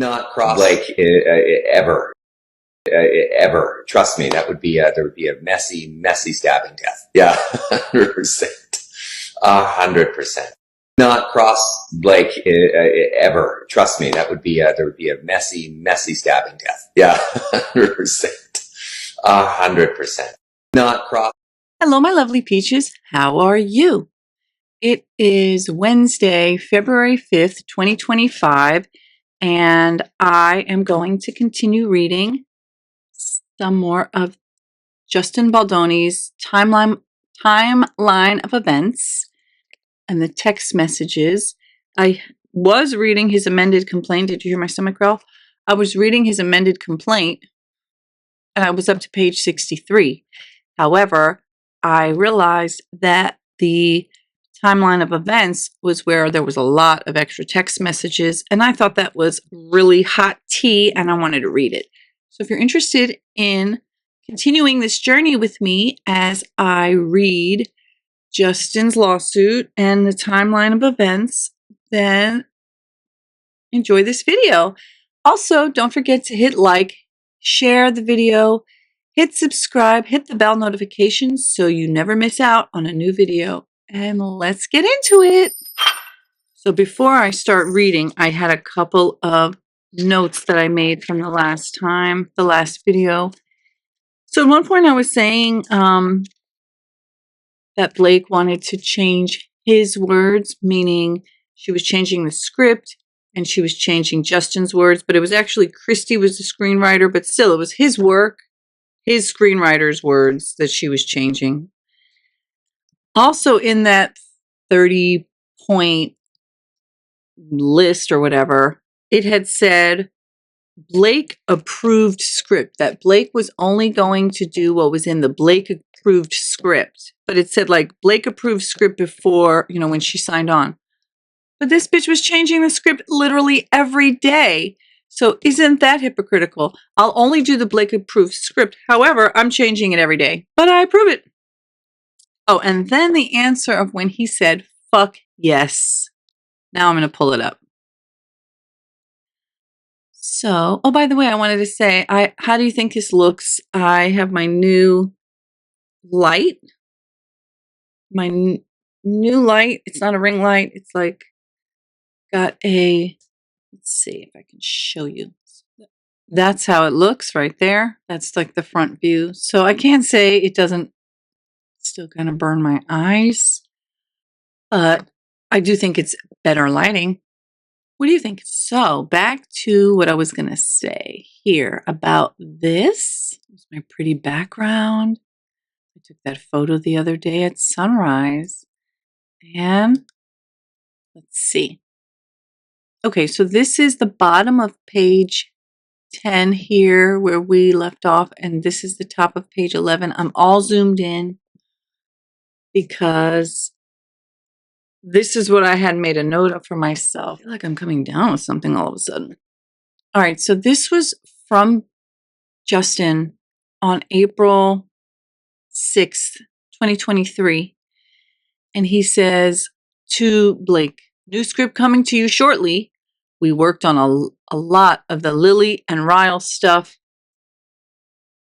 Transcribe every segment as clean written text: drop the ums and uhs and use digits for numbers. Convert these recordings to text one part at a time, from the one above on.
not cross Blake ever. Ever. Trust me, that would be there would be a messy stabbing death. Yeah, 100%. 100%. Not cross Blake ever. Trust me, that would be there would be a messy stabbing death. Yeah, 100%. 100%. Not cross. Hello, my lovely peaches. How are you? It is Wednesday, February 5th, 2025, and I am going to continue reading some more of Jusin Baldoni's timeline of events and the text messages. I was reading his amended complaint. Did you hear my stomach growl? I was reading his amended complaint, and I was up to page 63. However, I realized that the timeline of events was where there was a lot of extra text messages, and I thought that was really hot tea, and I wanted to read it. So if you're interested in continuing this journey with me as I read Justin's lawsuit and the timeline of events, then enjoy this video. Also, don't forget to hit like, share the video, hit subscribe, hit the bell notifications so you never miss out on a new video. And let's get into it. So before I start reading, I had a couple of notes that I made from the last video. So at one point I was saying that Blake wanted to change his words, meaning she was changing the script and she was changing Justin's words, but it was actually Christy was the screenwriter, but still it was his work, his screenwriter's words that she was changing. Also in that 30-point list or whatever, it had said Blake approved script, that Blake was only going to do what was in the Blake approved script. But it said like Blake approved script before, when she signed on. But this bitch was changing the script literally every day. So isn't that hypocritical? I'll only do the Blake approved script. However, I'm changing it every day, but I approve it. Oh, and then the answer of when he said, fuck yes. Now I'm going to pull it up. So, oh, by the way, I wanted to say, how do you think this looks? I have my new light. My new light. It's not a ring light. It's like got a, let's see if I can show you. That's how it looks right there. That's like the front view. So I can't say it doesn't still kind of burn my eyes, but I do think it's better lighting. What do you think? So back to what I was going to say here about this. It's my pretty background. I took that photo the other day at sunrise. And let's see. Okay, so this is the bottom of page 10 here where we left off. And this is the top of page 11. I'm all zoomed in because this is what I had made a note of for myself. I feel like I'm coming down with something all of a sudden. All right, so this was from Justin on April 6th, 2023. And he says to Blake, new script coming to you shortly. We worked on a lot of the Lily and Ryle stuff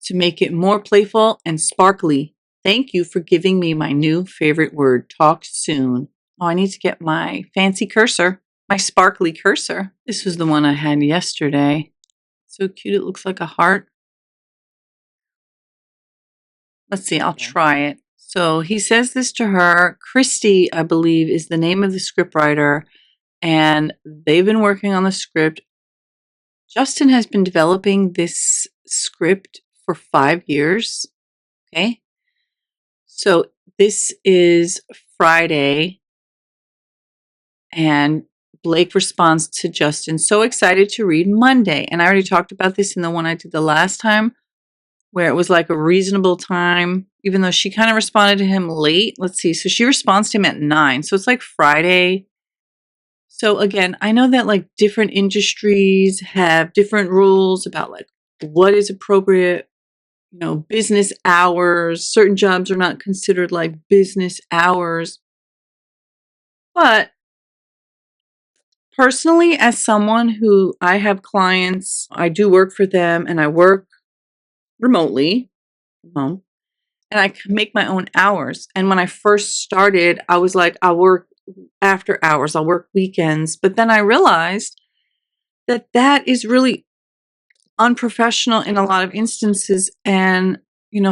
to make it more playful and sparkly. Thank you for giving me my new favorite word. Talk soon. Oh, I need to get my fancy cursor, my sparkly cursor. This was the one I had yesterday. So cute. It looks like a heart. Let's see. I'll try it. So he says this to her. Christy, I believe, is the name of the scriptwriter, and they've been working on the script. Justin has been developing this script for 5 years. Okay. So this is Friday, and Blake responds to Justin, so excited to read Monday. And I already talked about this in the one I did the last time, where it was like a reasonable time, even though she kind of responded to him late. Let's see. So she responds to him at 9. So it's like Friday. So again, I know that like different industries have different rules about like what is appropriate, business hours. Certain jobs are not considered like business hours. But personally, as someone who I have clients, I do work for them and I work remotely from home and I can make my own hours. And when I first started, I was like, I'll work after hours, I'll work weekends. But then I realized that that is really unprofessional in a lot of instances. And,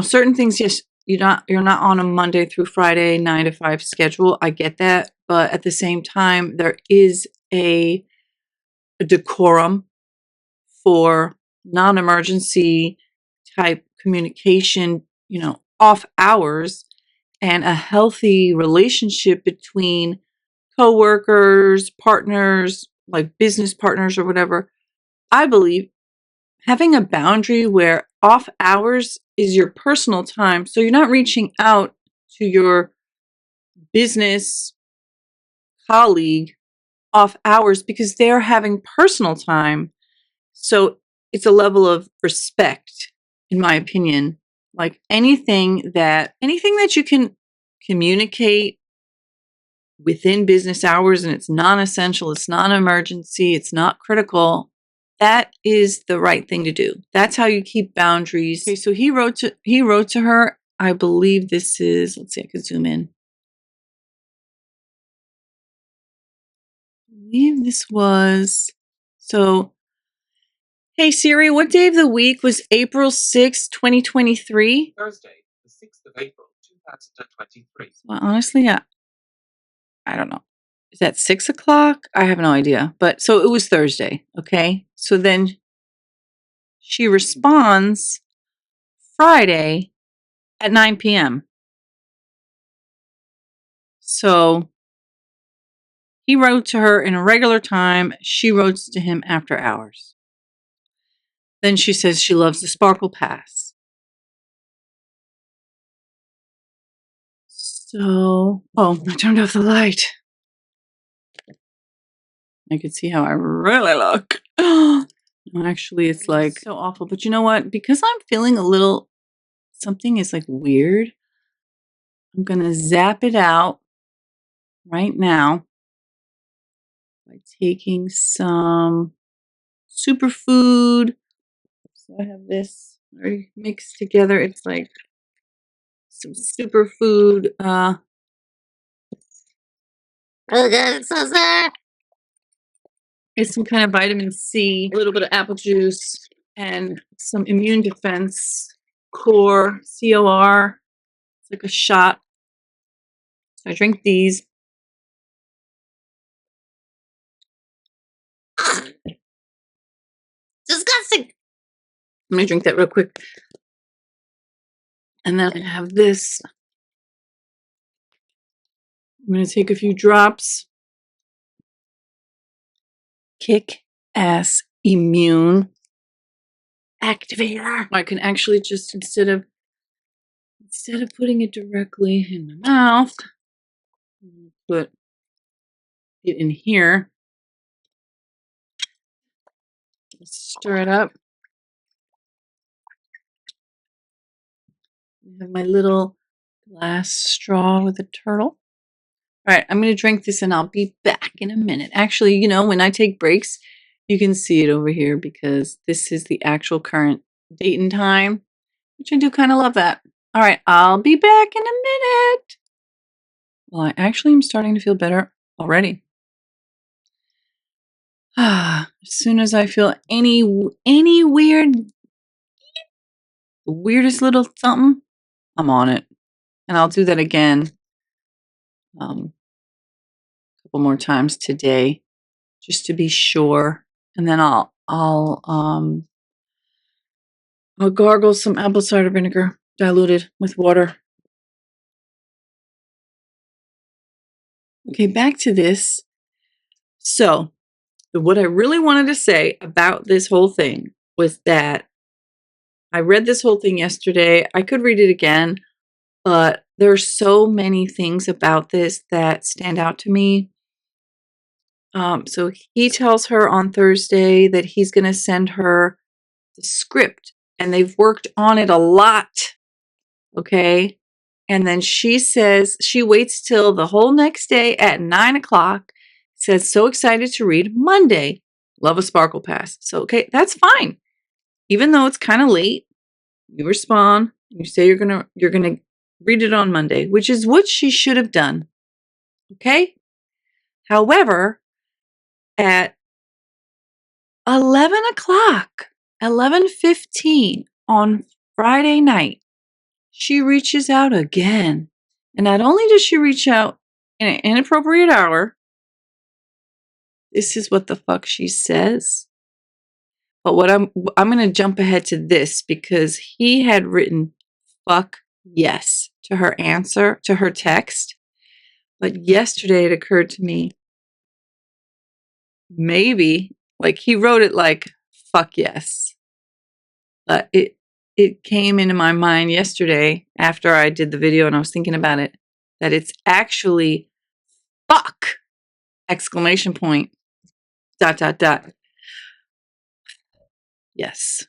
certain things, yes, you're not on a Monday through Friday 9 to 5 schedule. I get that. But at the same time, there is a decorum for non-emergency type communication, off hours, and a healthy relationship between coworkers, partners, like business partners or whatever. I believe having a boundary where off hours is your personal time, so you're not reaching out to your business colleague off hours because they're having personal time. So it's a level of respect, in my opinion. Like anything that you can communicate within business hours and it's non-essential, it's non-emergency, it's not critical, that is the right thing to do. That's how you keep boundaries. Okay, so he wrote to her. I believe this is, let's see, I could zoom in. I believe this was, so, hey Siri, what day of the week was April 6th, 2023? Thursday, the 6th of April, 2023. Well, honestly, I don't know. Is that 6 o'clock? I have no idea. But so it was Thursday. Okay. So then she responds Friday at 9 p.m. So he wrote to her in a regular time. She wrote to him after hours. Then she says she loves the Sparkle Pass. So, I turned off the light. I could see how I really look. Actually, it's like so awful. But you know what? Because I'm feeling a little, something is like weird, I'm going to zap it out right now by taking some superfood. So I have this already mixed together. It's like some superfood. Oh God, it's so sad. It's some kind of vitamin C, a little bit of apple juice, and some immune defense core, COR. It's like a shot. So I drink these. Disgusting. I'm gonna drink that real quick. And then I have this. I'm gonna take a few drops. Kick ass immune activator. I can actually just instead of putting it directly in my mouth, put it in here. Stir it up. I have my little glass straw with a turtle. All right, I'm going to drink this and I'll be back in a minute. Actually, when I take breaks, you can see it over here because this is the actual current date and time, which I do kind of love that. All right, I'll be back in a minute. Well, I actually am starting to feel better already. As soon as I feel any weird, the weirdest little something, I'm on it. And I'll do that again a couple more times today just to be sure. And then I'll gargle some apple cider vinegar diluted with water. Okay, back to this. So, what I really wanted to say about this whole thing was that I read this whole thing yesterday. I could read it again, but there are so many things about this that stand out to me. So he tells her on Thursday that he's going to send her the script, and they've worked on it a lot. Okay. And then she says she waits till the whole next day at 9 o'clock, says, so excited to read Monday. Love a Sparkle Pass. So, okay, that's fine. Even though it's kind of late, you respond. You say you're gonna read it on Monday, which is what she should have done. Okay? However, at 11 o'clock, 11:15 on Friday night, she reaches out again. And not only does she reach out in an inappropriate hour, this is what the fuck she says. But what I'm going to jump ahead to this because he had written fuck yes to her answer, to her text. But yesterday it occurred to me, maybe, like he wrote it like fuck yes. But it came into my mind yesterday after I did the video and I was thinking about it, that it's actually fuck! Exclamation point. ... Yes.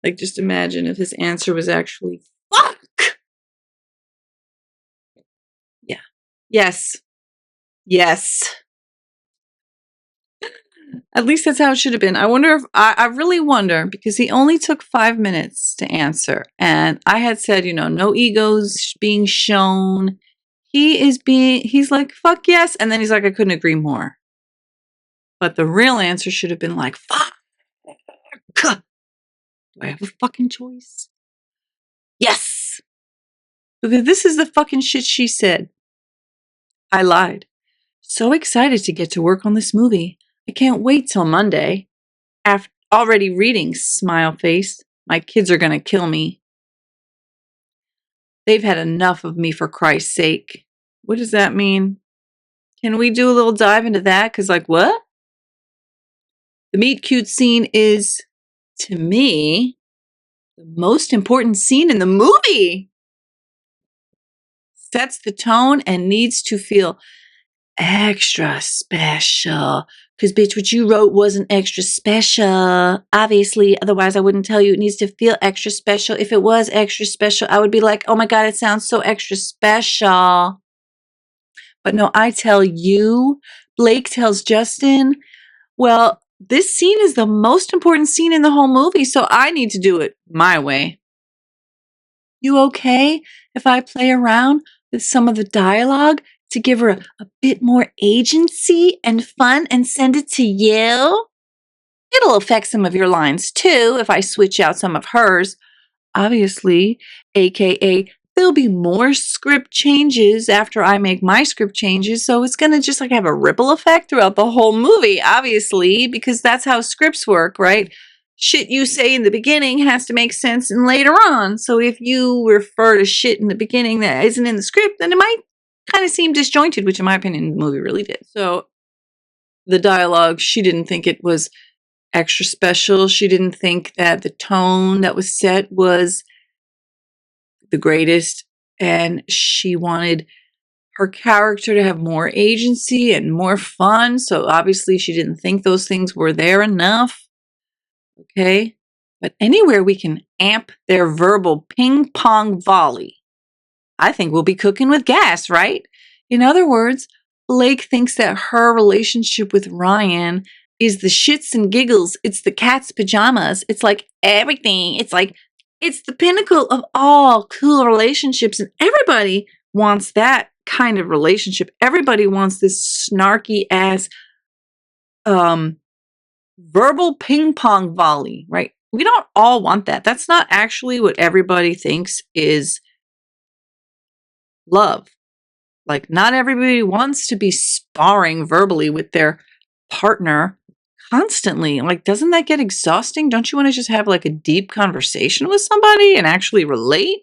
Like just imagine if his answer was actually fuck! Yeah. Yes. Yes. At least that's how it should have been. I wonder if I really wonder because he only took 5 minutes to answer. And I had said, no egos being shown. He's like, fuck yes. And then he's like, I couldn't agree more. But the real answer should have been like, fuck. Do I have a fucking choice? Yes. Because this is the fucking shit she said. I lied. So excited to get to work on this movie. I can't wait till Monday. After already reading, smile face. My kids are going to kill me. They've had enough of me, for Christ's sake. What does that mean? Can we do a little dive into that? Because, like, what? The meet cute scene is, to me, the most important scene in the movie. Sets the tone and needs to feel extra special. Because, bitch, what you wrote wasn't extra special. Obviously, otherwise I wouldn't tell you it needs to feel extra special. If it was extra special, I would be like, oh my God, it sounds so extra special. But no, I tell you, Blake tells Justin, well, this scene is the most important scene in the whole movie, so I need to do it my way. You okay if I play around with some of the dialogue to give her a bit more agency and fun and send it to you? It'll affect some of your lines too if I switch out some of hers. Obviously, aka there'll be more script changes after I make my script changes, so it's going to just like have a ripple effect throughout the whole movie, obviously, because that's how scripts work, right? Shit you say in the beginning has to make sense and later on. So if you refer to shit in the beginning that isn't in the script, then it might kind of seem disjointed, which in my opinion, the movie really did. So the dialogue, she didn't think it was extra special. She didn't think that the tone that was set was the greatest. And she wanted her character to have more agency and more fun. So obviously she didn't think those things were there enough. Okay. But anywhere we can amp their verbal ping pong volley, I think we'll be cooking with gas, right? In other words, Blake thinks that her relationship with Ryan is the shits and giggles. It's the cat's pajamas. It's like everything. It's like, it's the pinnacle of all cool relationships. And everybody wants that kind of relationship. Everybody wants this snarky ass, verbal ping pong volley, right? We don't all want that. That's not actually what everybody thinks is love. Like, not everybody wants to be sparring verbally with their partner constantly. Like, doesn't that get exhausting? Don't you want to just have like a deep conversation with somebody and actually relate?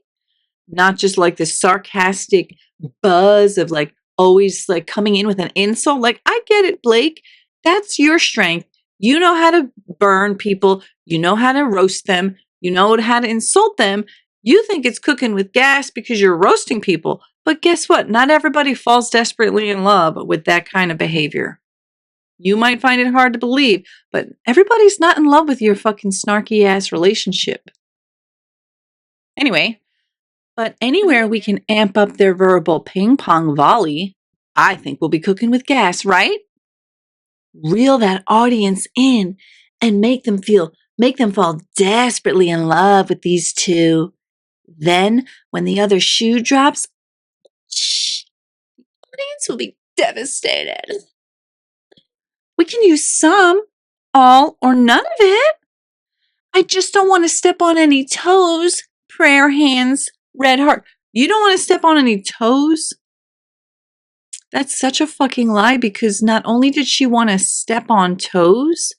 Not just like this sarcastic buzz of like always like coming in with an insult. Like, I get it, Blake. That's your strength. You know how to burn people. You know how to roast them. You know how to insult them. You think it's cooking with gas because you're roasting people. But guess what? Not everybody falls desperately in love with that kind of behavior. You might find it hard to believe, but everybody's not in love with your fucking snarky ass relationship. Anyway, but anywhere we can amp up their verbal ping pong volley, I think we'll be cooking with gas, right? Reel that audience in and make them fall desperately in love with these two. Then, when the other shoe drops, the audience will be devastated. We can use some, all, or none of it. I just don't want to step on any toes. Prayer hands, red heart. You don't want to step on any toes? That's such a fucking lie, because not only did she want to step on toes,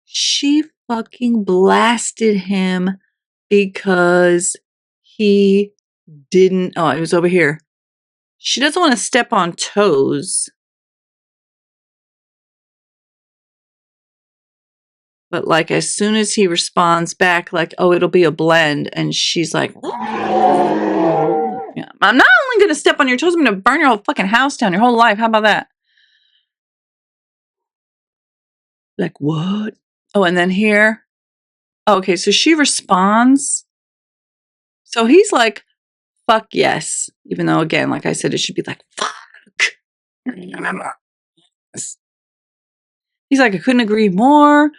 she fucking blasted him because he didn't. Oh, it was over here. She doesn't want to step on toes. But like, as soon as he responds back, like, oh, it'll be a blend. And she's like, yeah, I'm not only going to step on your toes, I'm going to burn your whole fucking house down, your whole life. How about that? Like, what? Oh, and then here. Oh, okay, so she responds. So he's like, fuck yes. Even though, again, like I said, it should be like, fuck. Remember. He's like, I couldn't agree more.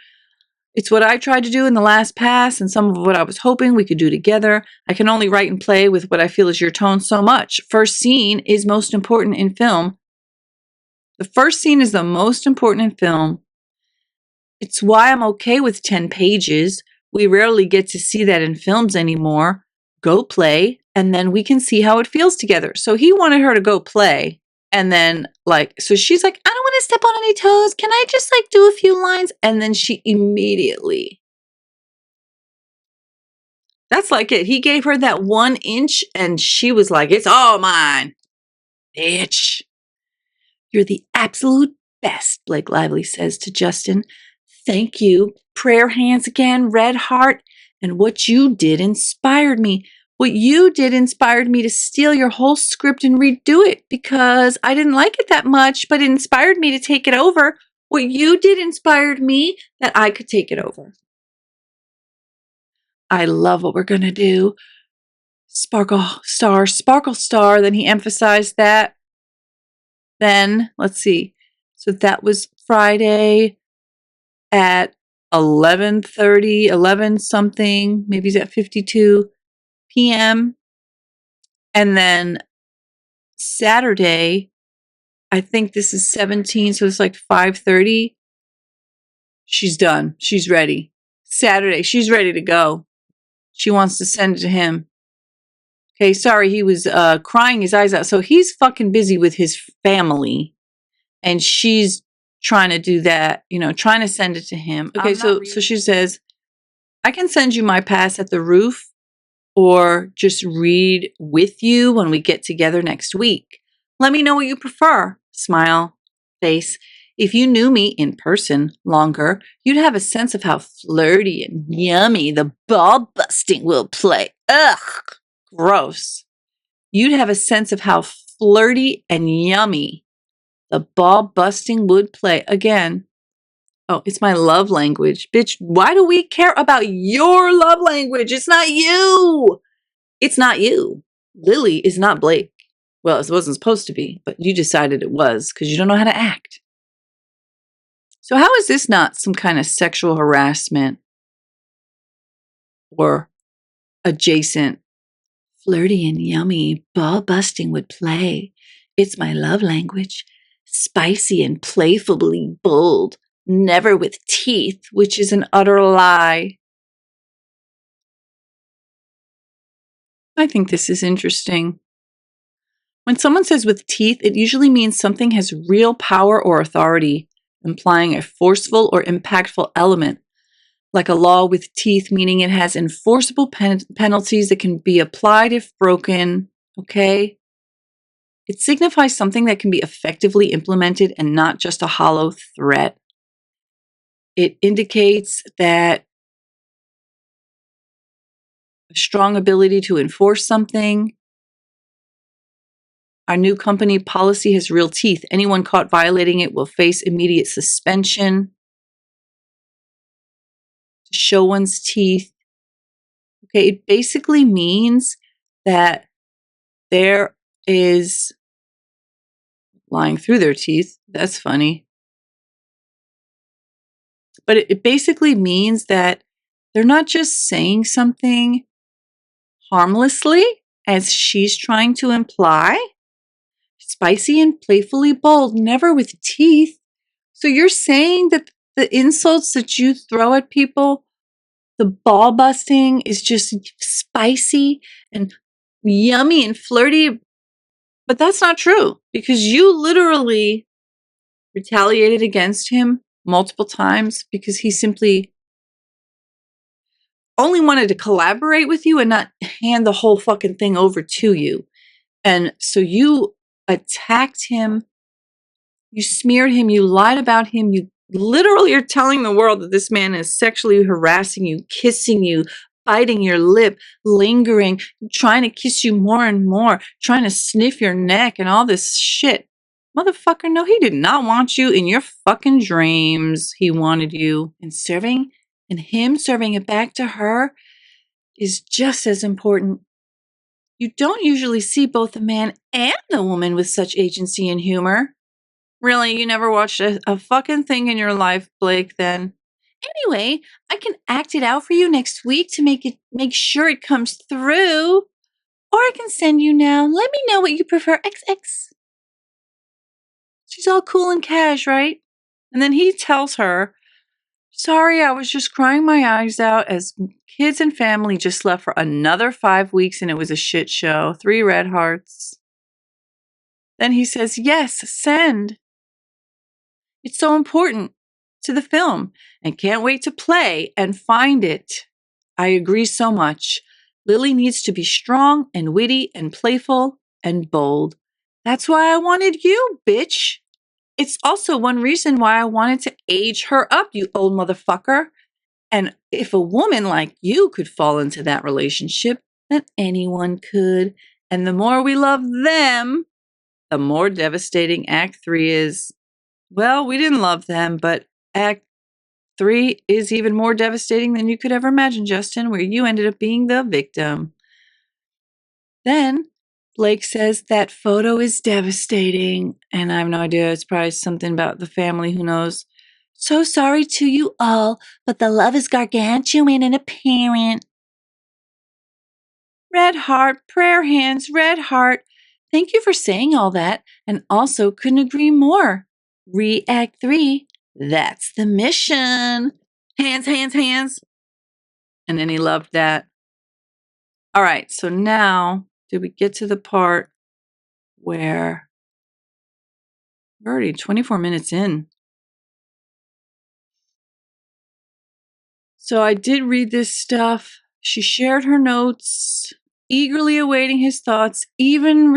It's what I tried to do in the last pass and some of what I was hoping we could do together. I can only write and play with what I feel is your tone so much. First scene is most important in film. The first scene is the most important in film. It's why I'm okay with 10 pages. We rarely get to see that in films anymore. Go play, and then we can see how it feels together. So he wanted her to go play. And then, like, so she's like, I don't want to step on any toes. Can I just, like, do a few lines? And then she immediately. That's like it. He gave her that 1 inch, and she was like, it's all mine. Bitch. You're the absolute best, Blake Lively says to Justin. Thank you. Prayer hands again, red heart. And what you did inspired me. What you did inspired me to steal your whole script and redo it because I didn't like it that much, but it inspired me to take it over. What you did inspired me that I could take it over. I love what we're going to do. Sparkle star. Then he emphasized that. Then, let's see. So that was Friday at 11:30, 11 something, maybe it's at 52 p.m. And then Saturday, I think this is 17, so it's like 5:30. She's done. She's ready. Saturday, she's ready to go. She wants to send it to him. Okay, sorry, he was crying his eyes out. So he's fucking busy with his family, and she's trying to do that, trying to send it to him. Okay, so she says, I can send you my pass at the roof or just read with you when we get together next week. Let me know what you prefer. Smile, face. If you knew me in person longer, you'd have a sense of how flirty and yummy the ball busting will play. Ugh, gross. You'd have a sense of how flirty and yummy the ball busting would play. Again, oh, it's my love language. Bitch, why do we care about your love language? It's not you. It's not you. Lily is not Blake. Well, it wasn't supposed to be, but you decided it was because you don't know how to act. So how is this not some kind of sexual harassment or adjacent? Flirty and yummy, ball busting would play. It's my love language. Spicy and playfully bold. Never with teeth, which is an utter lie. I think this is interesting. When someone says with teeth, it usually means something has real power or authority, implying a forceful or impactful element, like a law with teeth, meaning it has enforceable penalties that can be applied if broken, okay? It signifies something that can be effectively implemented and not just a hollow threat. It indicates that a strong ability to enforce something. Our new company policy has real teeth. Anyone caught violating it will face immediate suspension. To show one's teeth. Okay, it basically means that there is lying through their teeth. That's funny. But it basically means that they're not just saying something harmlessly, as she's trying to imply. Spicy and playfully bold, never with teeth. So you're saying that the insults that you throw at people, the ball busting, is just spicy and yummy and flirty? But that's not true, because you literally retaliated against him multiple times because he simply only wanted to collaborate with you and not hand the whole fucking thing over to you. And so you attacked him, you smeared him, you lied about him, you literally are telling the world that this man is sexually harassing you, kissing you, biting your lip, lingering, trying to kiss you more and more, trying to sniff your neck and all this shit. Motherfucker, no, he did not want you in your fucking dreams. He wanted you. And him serving it back to her is just as important. You don't usually see both the man and the woman with such agency and humor. Really, you never watched a fucking thing in your life, Blake, then? Anyway, I can act it out for you next week to make sure it comes through. Or I can send you now. Let me know what you prefer. XX. She's all cool and cash, right? And then he tells her, sorry, I was just crying my eyes out as kids and family just left for another 5 weeks and it was a shit show. 3 red hearts. Then he says, yes, send. It's so important to the film and can't wait to play and find it. I agree so much. Lily needs to be strong and witty and playful and bold. That's why I wanted you, bitch. It's also one reason why I wanted to age her up, you old motherfucker. And if a woman like you could fall into that relationship, then anyone could. And the more we love them, the more devastating Act 3 is. Well, we didn't love them, but Act 3 is even more devastating than you could ever imagine, Justin, where you ended up being the victim. Then Blake says that photo is devastating, and I have no idea. It's probably something about the family, who knows. So sorry to you all, but the love is gargantuan and apparent. Red heart, prayer hands, red heart. Thank you for saying all that, and also couldn't agree more. React 3, that's the mission. Hands, hands, hands. And then he loved that. All right, so now did we get to the part where we're already 24 minutes in? So I did read this stuff. She shared her notes, eagerly awaiting his thoughts, even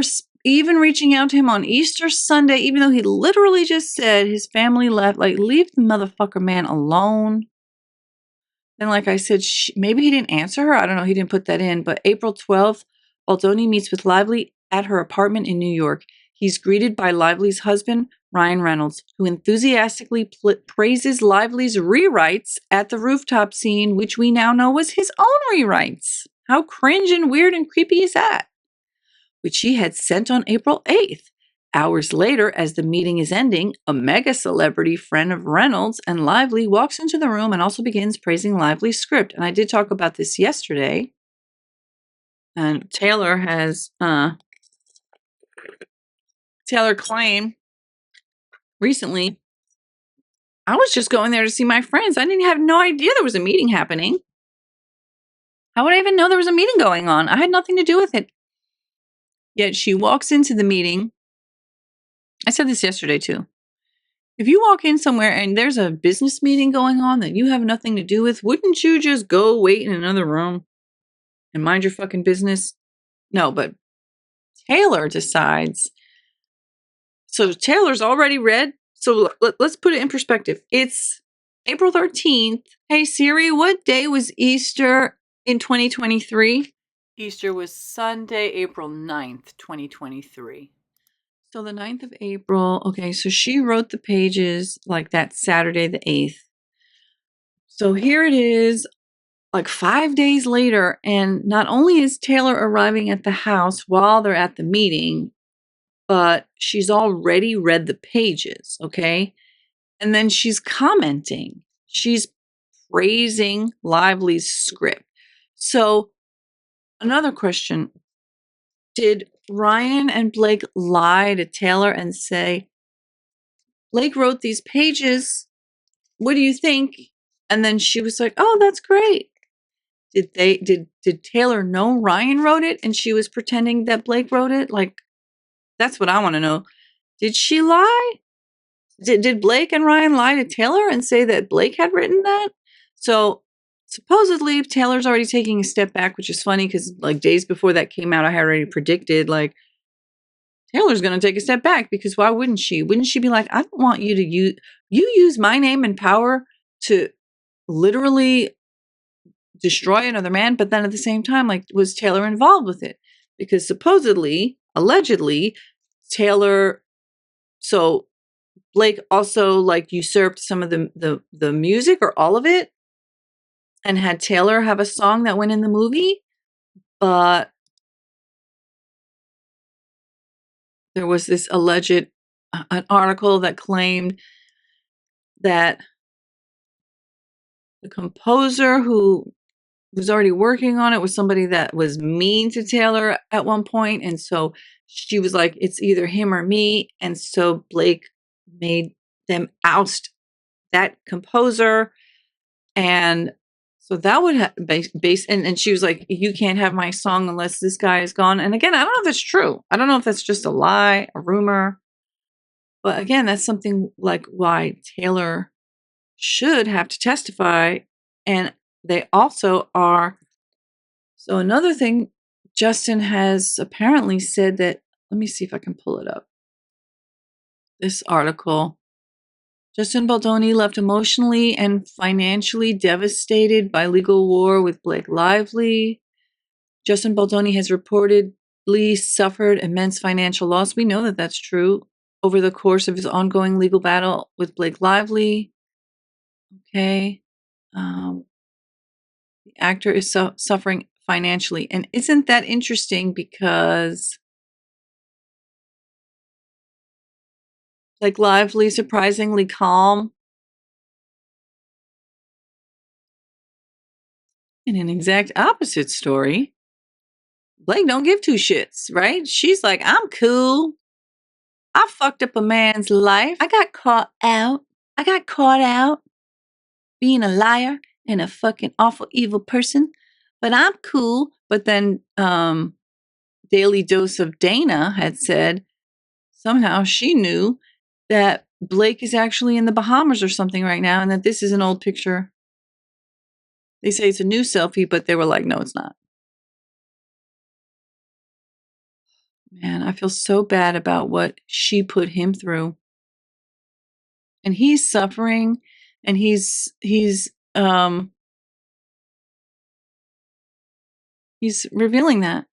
reaching out to him on Easter Sunday, even though he literally just said his family left. Like, leave the motherfucker man alone. Then, like I said, maybe he didn't answer her. I don't know. He didn't put that in. But April 12th, Baldoni meets with Lively at her apartment in New York. He's greeted by Lively's husband, Ryan Reynolds, who enthusiastically praises Lively's rewrites at the rooftop scene, which we now know was his own rewrites. How cringe and weird and creepy is that? Which he had sent on April 8th. Hours later, as the meeting is ending, a mega celebrity friend of Reynolds and Lively walks into the room and also begins praising Lively's script. And I did talk about this yesterday. And Taylor claimed recently, I was just going there to see my friends. I didn't have no idea there was a meeting happening. How would I even know there was a meeting going on? I had nothing to do with it. Yet she walks into the meeting. I said this yesterday too. If you walk in somewhere and there's a business meeting going on that you have nothing to do with, wouldn't you just go wait in another room and mind your fucking business? No, but Taylor decides. So Taylor's already read. So let's put it in perspective. It's April 13th. Hey Siri, what day was Easter in 2023? Easter was Sunday, April 9th, 2023. So the 9th of April. Okay, so she wrote the pages like that Saturday the 8th. So here it is, like 5 days later, and not only is Taylor arriving at the house while they're at the meeting, but she's already read the pages, okay? And then she's commenting. She's praising Lively's script. So, another question. Did Ryan and Blake lie to Taylor and say, Blake wrote these pages? What do you think? And then she was like, oh, that's great. Did Taylor know Ryan wrote it and she was pretending that Blake wrote it? Like, that's what I want to know. Did she lie? Did Blake and Ryan lie to Taylor and say that Blake had written that? So supposedly Taylor's already taking a step back, which is funny because like days before that came out, I had already predicted like Taylor's going to take a step back because why wouldn't she? Wouldn't she be like, I don't want you to use my name and power to literally destroy another man, but then at the same time, like, was Taylor involved with it? Because supposedly, allegedly, Taylor, so Blake also like usurped some of the music or all of it, and had Taylor have a song that went in the movie, but there was this alleged an article that claimed that the composer who was already working on it was somebody that was mean to Taylor at one point, and so she was like, it's either him or me, and so Blake made them oust that composer, and so that would base and she was like, you can't have my song unless this guy is gone. And again, I don't know if that's true. I don't know if that's just a lie, a rumor, but again, that's something like why Taylor should have to testify, and they also are. So another thing, Justin has apparently said that, let me see if I can pull it up. This article. Jusin Baldoni left emotionally and financially devastated by legal war with Blake Lively. Jusin Baldoni has reportedly suffered immense financial loss. We know that that's true over the course of his ongoing legal battle with Blake Lively. Okay. The actor is suffering financially. And isn't that interesting because like Lively, surprisingly calm. In an exact opposite story, Blake don't give two shits, right? She's like, I'm cool. I fucked up a man's life. I got caught out. I got caught out being a liar and a fucking awful evil person. But I'm cool. But then Daily Dose of Dana had said somehow she knew that Blake is actually in the Bahamas or something right now, and that this is an old picture. They say it's a new selfie, but they were like, no, it's not. Man, I feel so bad about what she put him through. And he's suffering, and he's revealing that.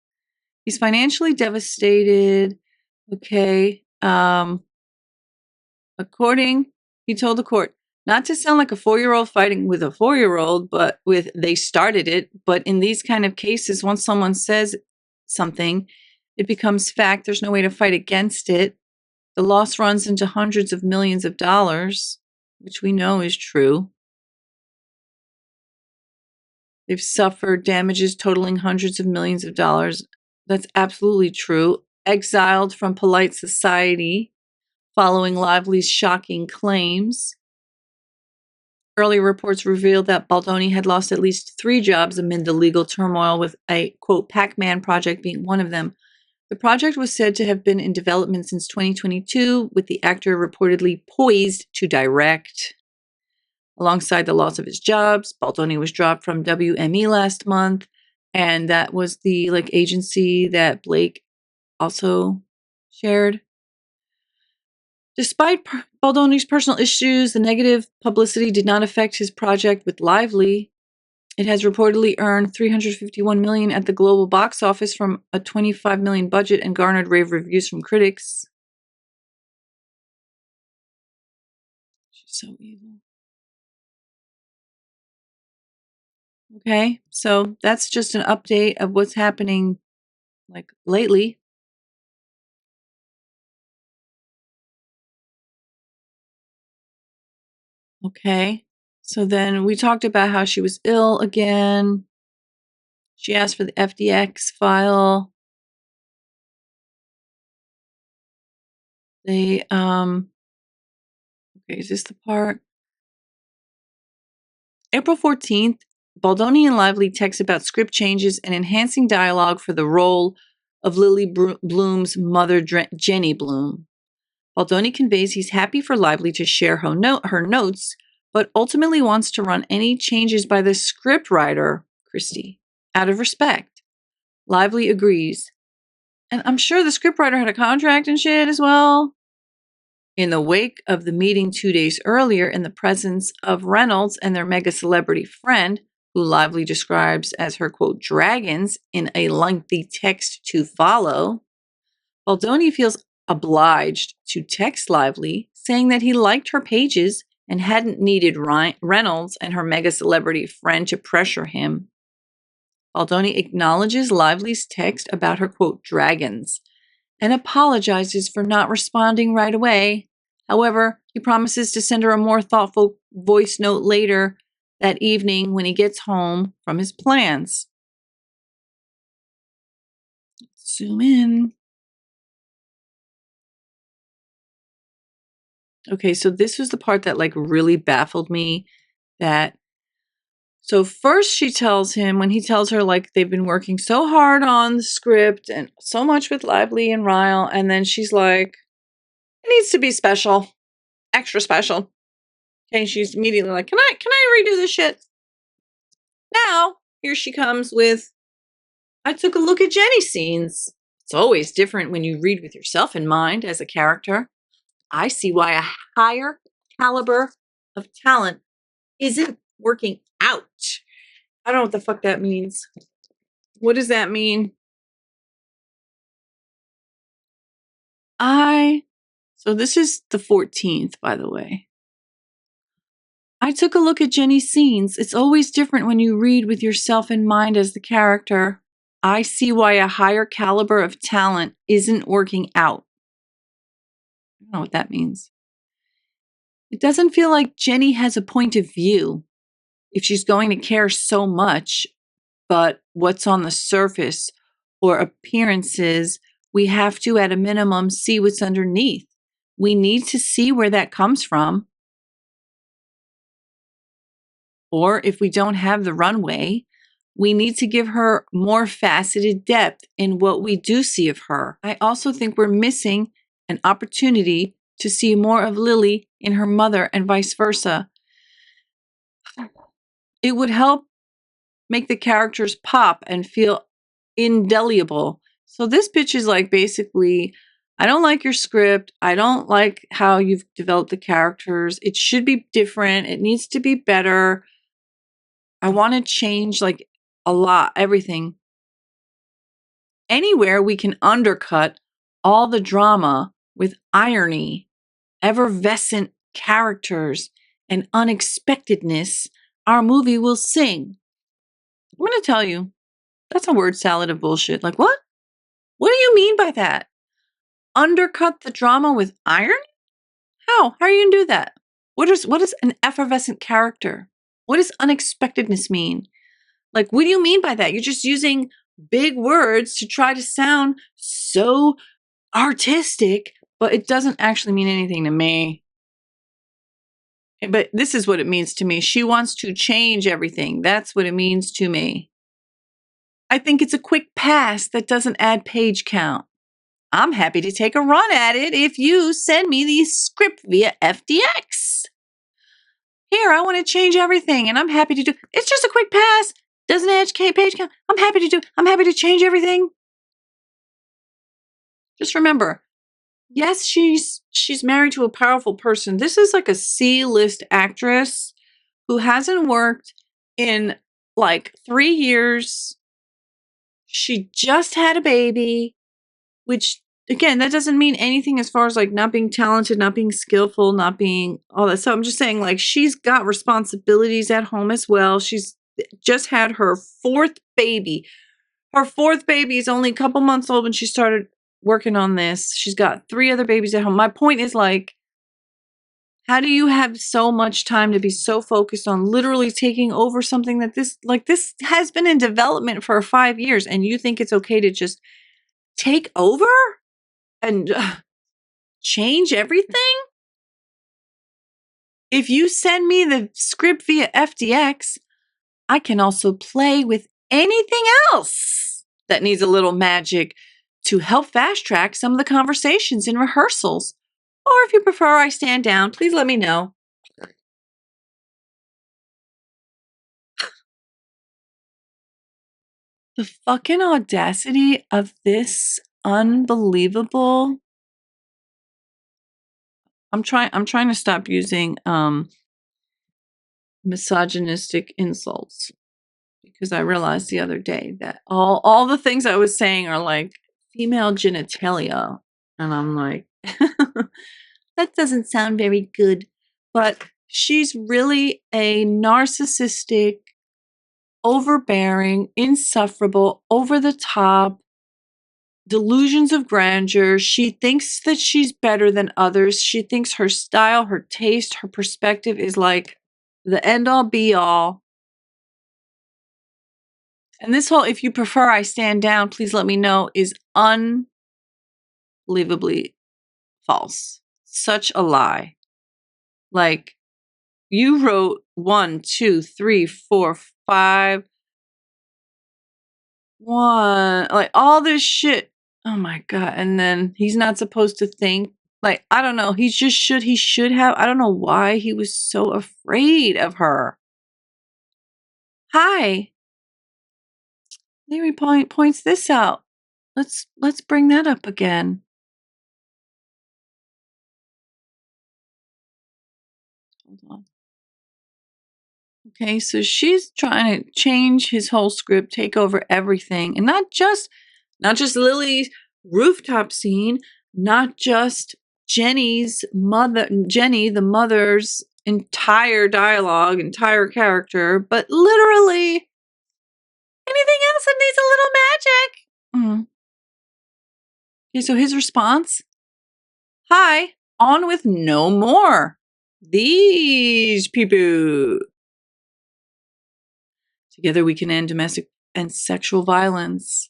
He's financially devastated. Okay. According, he told the court, not to sound like a 4-year-old fighting with a 4-year-old, but with they started it. But in these kind of cases, once someone says something, it becomes fact. There's no way to fight against it. The loss runs into hundreds of millions of dollars, which we know is true. They've suffered damages totaling hundreds of millions of dollars. That's absolutely true. Exiled from polite society following Lively's shocking claims. Early reports revealed that Baldoni had lost at least 3 jobs amid the legal turmoil, with a, quote, Pac-Man project being one of them. The project was said to have been in development since 2022, with the actor reportedly poised to direct. Alongside the loss of his jobs, Baldoni was dropped from WME last month, and that was the agency that Blake also shared. Despite Baldoni's personal issues, the negative publicity did not affect his project with Lively. It has reportedly earned $351 million at the global box office from a $25 million budget and garnered rave reviews from critics. She's so evil. Okay, so that's just an update of what's happening lately. Okay. So then we talked about how she was ill again. She asked for the FDX file. Okay, is this the part? April 14th, Baldoni and Lively text about script changes and enhancing dialogue for the role of Lily Bloom's mother, Jenny Bloom. Baldoni conveys he's happy for Lively to share her notes, but ultimately wants to run any changes by the scriptwriter, Christie, out of respect. Lively agrees. And I'm sure the scriptwriter had a contract and shit as well. In the wake of the meeting 2 days earlier, in the presence of Reynolds and their mega celebrity friend, who Lively describes as her, quote, dragons in a lengthy text to follow, Baldoni feels obliged to text Lively, saying that he liked her pages and hadn't needed Reynolds and her mega celebrity friend to pressure him. Baldoni acknowledges Lively's text about her, quote, dragons, and apologizes for not responding right away. However, he promises to send her a more thoughtful voice note later that evening when he gets home from his plans. Zoom in. Okay, so this was the part that like really baffled me. So first she tells him, when he tells her like they've been working so hard on the script and so much with Lively and Ryle, and then she's like, it needs to be special, extra special. Okay, she's immediately like, can I redo this shit? Now, here she comes with, I took a look at Jenny's scenes. It's always different when you read with yourself in mind as a character. I see why a higher caliber of talent isn't working out. I don't know what the fuck that means. What does that mean? So this is the 14th, by the way. I took a look at Jenny's scenes. It's always different when you read with yourself in mind as the character. I see why a higher caliber of talent isn't working out. I don't know what that means. It doesn't feel like Jenny has a point of view if she's going to care so much, but what's on the surface or appearances, we have to, at a minimum, see what's underneath. We need to see where that comes from. Or if we don't have the runway, we need to give her more faceted depth in what we do see of her. I also think we're missing an opportunity to see more of Lily in her mother and vice versa. It would help make the characters pop and feel indelible. So this bitch is like basically, I don't like your script. I don't like how you've developed the characters. It should be different. It needs to be better. I want to change like a lot, everything. Anywhere we can undercut all the drama with irony, effervescent characters, and unexpectedness, our movie will sing. I'm going to tell you, that's a word salad of bullshit. Like, what? What do you mean by that? Undercut the drama with irony? How? How are you going to do that? What is an effervescent character? What does unexpectedness mean? Like, what do you mean by that? You're just using big words to try to sound so artistic, but it doesn't actually mean anything to me. But this is what it means to me. She wants to change everything. That's what it means to me. I think it's a quick pass that doesn't add page count. I'm happy to take a run at it if you send me the script via FDX. Here, I want to change everything, and I'm happy to do. It's just a quick pass. Doesn't add page count. I'm happy to change everything. Just remember, yes, she's married to a powerful person. This is like a C-list actress who hasn't worked in like 3 years. She just had a baby, which again, that doesn't mean anything as far as like not being talented, not being skillful, not being all that. So I'm just saying like she's got responsibilities at home as well. She's just had her 4th baby. Her 4th baby is only a couple months old when she started working on this. She's got 3 other babies at home. My point is like, How do you have so much time to be so focused on literally taking over something that this has been in development for 5 years, and you think it's okay to just take over and change everything? If you send me the script via FDX, I can also play with anything else that needs a little magic to help fast track some of the conversations in rehearsals. Or if you prefer I stand down, please let me know. The fucking audacity of this unbelievable. I'm trying to stop using misogynistic insults, because I realized the other day that all the things I was saying are like female genitalia, and I'm like, that doesn't sound very good. But she's really a narcissistic, overbearing, insufferable, over the top, delusions of grandeur. She thinks that she's better than others. She thinks her style, her taste, her perspective is like the end all be all. And this whole, if you prefer I stand down, please let me know, is unbelievably false. Such a lie. Like, you wrote 1, 2, 3, 4, 5, 1, like all this shit. Oh my God. And then he's not supposed to think. Like, I don't know. He should have. I don't know why he was so afraid of her. Hi. Larry points this out. Let's bring that up again. Hold on. Okay, so she's trying to change his whole script, take over everything, and not just Lily's rooftop scene, not just Jenny, the mother's entire dialogue, entire character, but literally anything else that needs a little magic. Okay, so his response: "Hi, on with no more. These people. Together we can end domestic and sexual violence.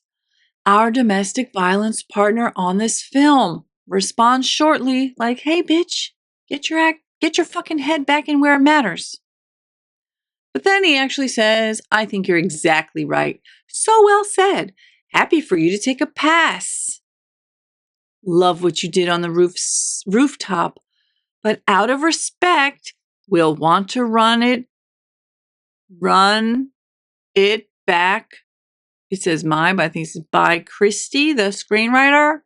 Our domestic violence partner on this film responds shortly like, hey, bitch, get your fucking head back in where it matters." But then he actually says, I think you're exactly right. So well said. Happy for you to take a pass. Love what you did on the rooftop, but out of respect, we'll want to run it back. It says but I think this is by Christie, the screenwriter.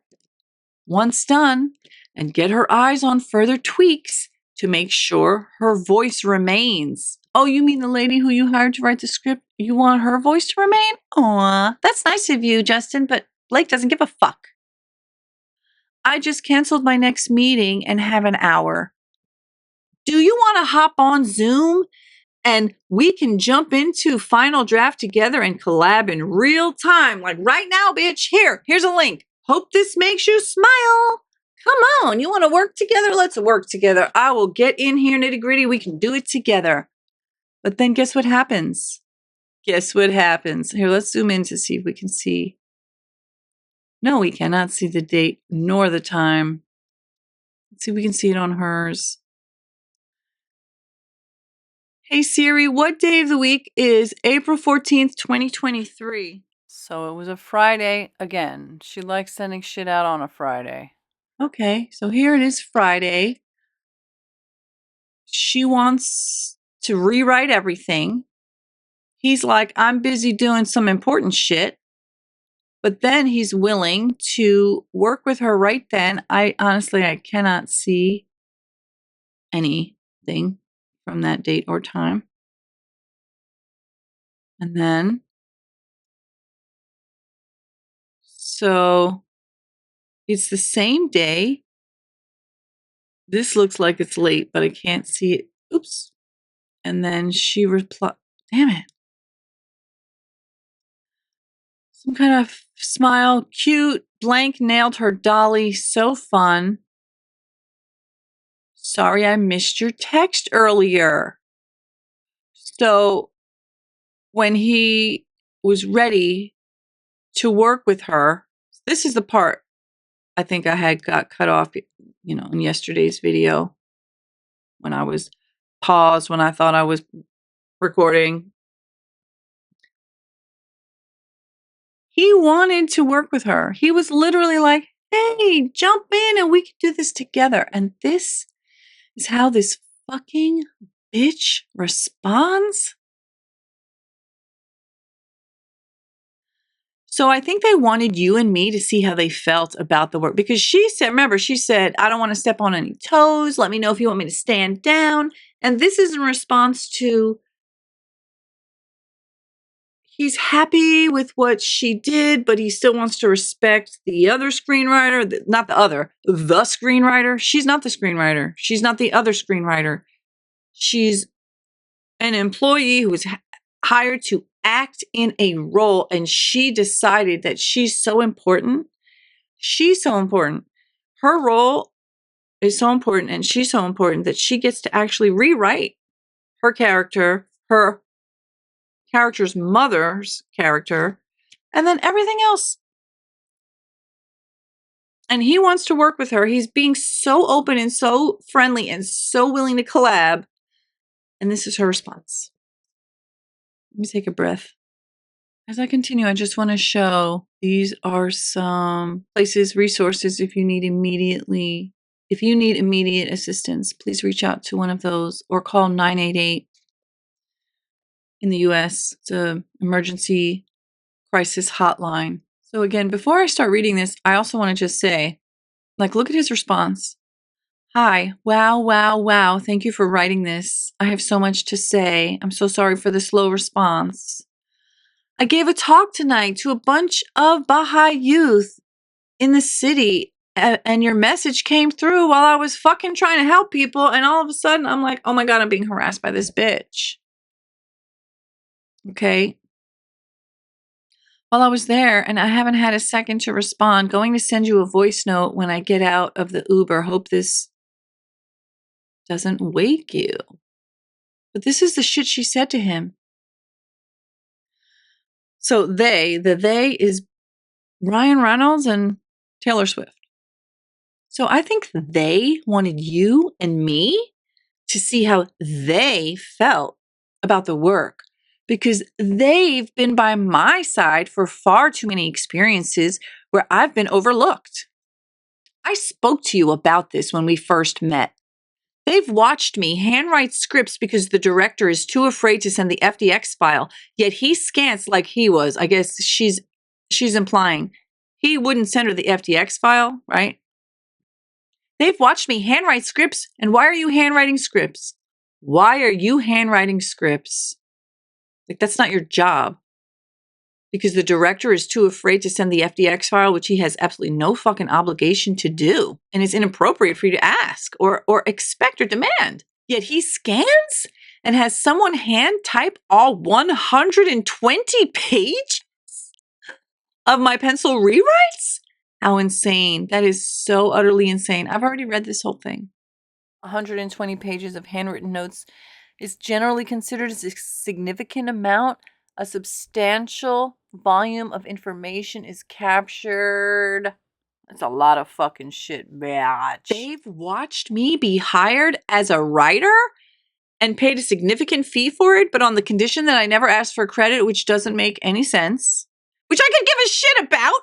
Once done, and get her eyes on further tweaks to make sure her voice remains. Oh, you mean the lady who you hired to write the script? You want her voice to remain? Aw, that's nice of you, Justin, but Blake doesn't give a fuck. I just canceled my next meeting and have an hour. Do you want to hop on Zoom and we can jump into final draft together and collab in real time? Like right now, bitch. Here's a link. Hope this makes you smile. Come on, you want to work together? Let's work together. I will get in here nitty gritty. We can do it together. But then guess what happens? Here, let's zoom in to see if we can see. No, we cannot see the date nor the time. Let's see if we can see it on hers. Hey Siri, what day of the week is April 14th, 2023? So it was a Friday again. She likes sending shit out on a Friday. Okay, so here it is, Friday. She wants to rewrite everything. He's like, I'm busy doing some important shit. But then he's willing to work with her right then. I cannot see anything from that date or time. And then, so it's the same day. This looks like it's late, but I can't see it. Oops. And then she replied, damn it. Some kind of smile, cute, blank nailed her dolly. So fun. sorry I missed your text earlier. So when he was ready to work with her, this is the part I think I had got cut off, in yesterday's video when I was paused, when I thought I was recording. He wanted to work with her. He was literally like, hey, jump in and we can do this together. And this is how this fucking bitch responds. So I think they wanted you and me to see how they felt about the work, because she said, I don't want to step on any toes. Let me know if you want me to stand down. And this is in response to, he's happy with what she did, but he still wants to respect the other screenwriter, the screenwriter. She's not the screenwriter. She's not the other screenwriter. She's an employee who was hired to act in a role, and she decided that she's so important. She's so important. Her role is so important, and she's so important that she gets to actually rewrite her character's mother's character, and then everything else. And he wants to work with her. He's being so open and so friendly and so willing to collab. And this is her response. Let me take a breath. As I continue, I just want to show these are some places, resources if you need immediate assistance, please reach out to one of those or call 988 in the US. It's an emergency crisis hotline. So again, before I start reading this, I also want to just say, look at his response. Hi, wow. Thank you for writing this. I have so much to say. I'm so sorry for the slow response. I gave a talk tonight to a bunch of Baha'i youth in the city, and your message came through while I was fucking trying to help people, and all of a sudden I'm like, oh my God, I'm being harassed by this bitch. Okay. While I was there, and I haven't had a second to respond, going to send you a voice note when I get out of the Uber. Hope this doesn't wake you. But this is the shit she said to him. So they is Ryan Reynolds and Taylor Swift. So I think they wanted you and me to see how they felt about the work, because they've been by my side for far too many experiences where I've been overlooked. I spoke to you about this when we first met. They've watched me handwrite scripts because the director is too afraid to send the FDX file, yet he scants like he was. I guess she's implying he wouldn't send her the FDX file, right? They've watched me handwrite scripts, and why are you handwriting scripts? Why are you handwriting scripts? That's not your job. Because the director is too afraid to send the FDX file, which he has absolutely no fucking obligation to do. And it's inappropriate for you to ask or expect or demand. Yet he scans and has someone hand type all 120 pages of my pencil rewrites? How insane. That is so utterly insane. I've already read this whole thing. 120 pages of handwritten notes is generally considered as a significant amount. A substantial volume of information is captured. That's a lot of fucking shit, bitch. They've watched me be hired as a writer and paid a significant fee for it, but on the condition that I never asked for credit, which doesn't make any sense, which I could give a shit about.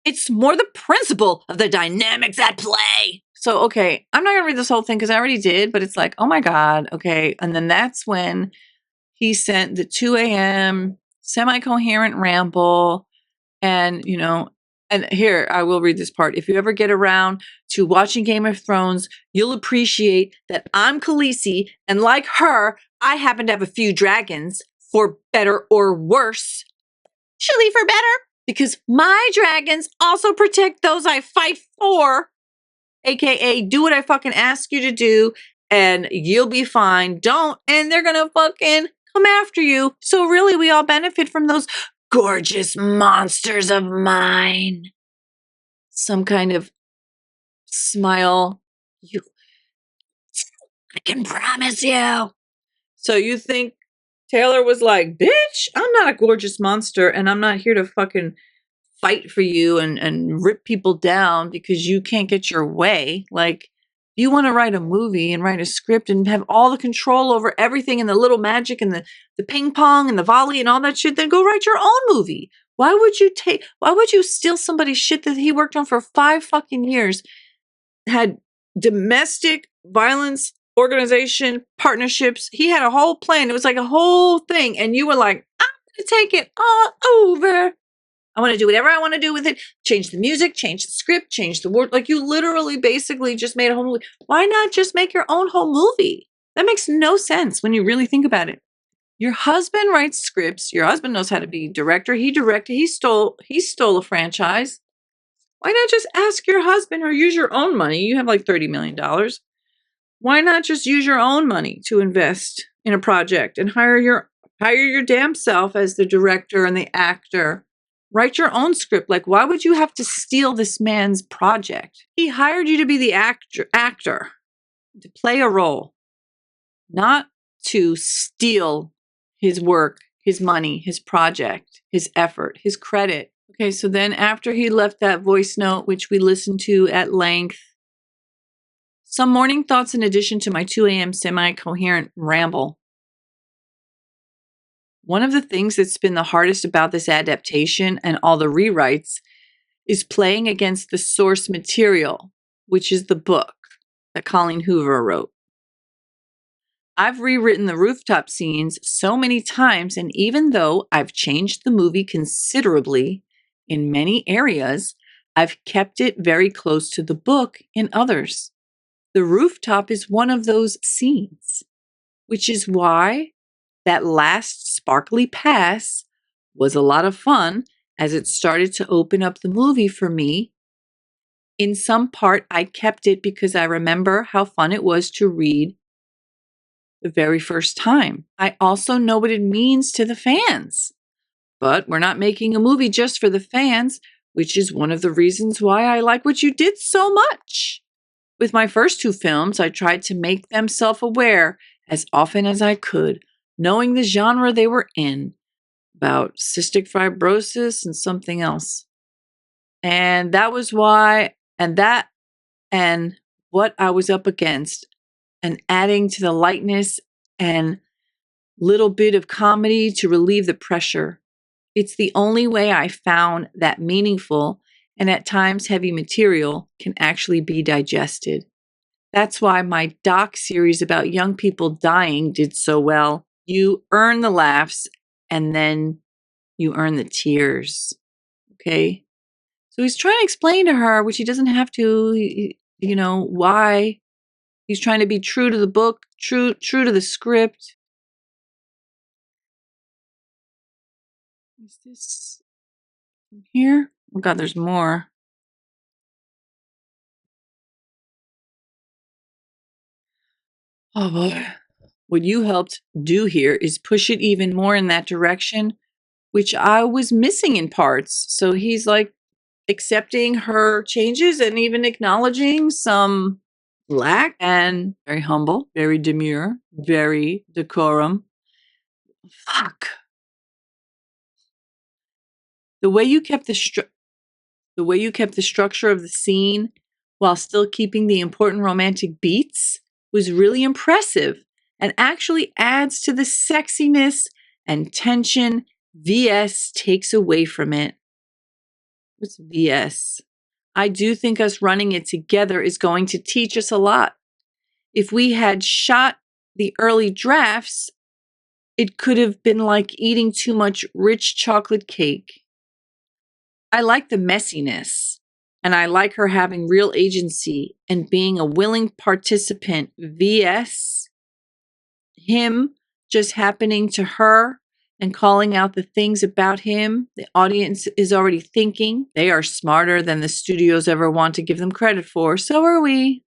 It's more the principle of the dynamics at play. So, okay, I'm not going to read this whole thing because I already did, but it's like, oh my God, okay. And then that's when he sent the 2 a.m. semi-coherent ramble. And, and here, I will read this part. If you ever get around to watching Game of Thrones, you'll appreciate that I'm Khaleesi, and like her, I happen to have a few dragons, for better or worse. Usually for better, because my dragons also protect those I fight for. AKA, do what I fucking ask you to do, and you'll be fine. Don't, and they're gonna fucking come after you. So really, we all benefit from those gorgeous monsters of mine. Some kind of smile. I can promise you. So you think Taylor was like, bitch, I'm not a gorgeous monster and I'm not here to fucking fight for you and rip people down because you can't get your way. Like, you want to write a movie and write a script and have all the control over everything and the little magic and the ping pong and the volley and all that shit, then go write your own movie. Why would you steal somebody's shit that he worked on for 5 fucking years? Had domestic violence organization partnerships. He had a whole plan. It was like a whole thing. And you were like, I'm going to take it all over. I want to do whatever I want to do with it. Change the music, change the script, change the word. Like, you literally basically just made a whole movie. Why not just make your own whole movie? That makes no sense when you really think about it. Your husband writes scripts. Your husband knows how to be director. He directed. He stole a franchise. Why not just ask your husband or use your own money? You have like $30 million. Why not just use your own money to invest in a project and hire your damn self as the director and the actor? Write your own script. Like, why would you have to steal this man's project? He hired you to be the actor, to play a role, not to steal his work, his money, his project, his effort, his credit. Okay, so then after he left that voice note, which we listened to at length, some morning thoughts in addition to my 2 a.m. semi-coherent ramble. One of the things that's been the hardest about this adaptation and all the rewrites is playing against the source material, which is the book that Colleen Hoover wrote. I've rewritten the rooftop scenes so many times, and even though I've changed the movie considerably in many areas, I've kept it very close to the book in others. The rooftop is one of those scenes, which is why that last sparkly pass was a lot of fun as it started to open up the movie for me. In some part, I kept it because I remember how fun it was to read the very first time. I also know what it means to the fans. But we're not making a movie just for the fans, which is one of the reasons why I like what you did so much. With my first 2 films, I tried to make them self-aware as often as I could, knowing the genre they were in, about cystic fibrosis and something else. And that was why, and what I was up against, and adding to the lightness and little bit of comedy to relieve the pressure. It's the only way I found that meaningful and at times heavy material can actually be digested. That's why my doc series about young people dying did so well. You earn the laughs and then you earn the tears. Okay? So he's trying to explain to her, which he doesn't have to, why he's trying to be true to the book, true to the script. Is this from here? Oh God, there's more. Oh boy. What you helped do here is push it even more in that direction, which I was missing in parts. So he's like accepting her changes and even acknowledging some lack, and very humble, very demure, very decorum. Fuck. The way you kept the structure of the scene while still keeping the important romantic beats was really impressive and actually adds to the sexiness and tension VS takes away from it. What's VS? I do think us running it together is going to teach us a lot. If we had shot the early drafts, it could have been like eating too much rich chocolate cake. I like the messiness, and I like her having real agency and being a willing participant. VS, him just happening to her and calling out the things about him the audience is already thinking. They are smarter than the studios ever want to give them credit for. So are we.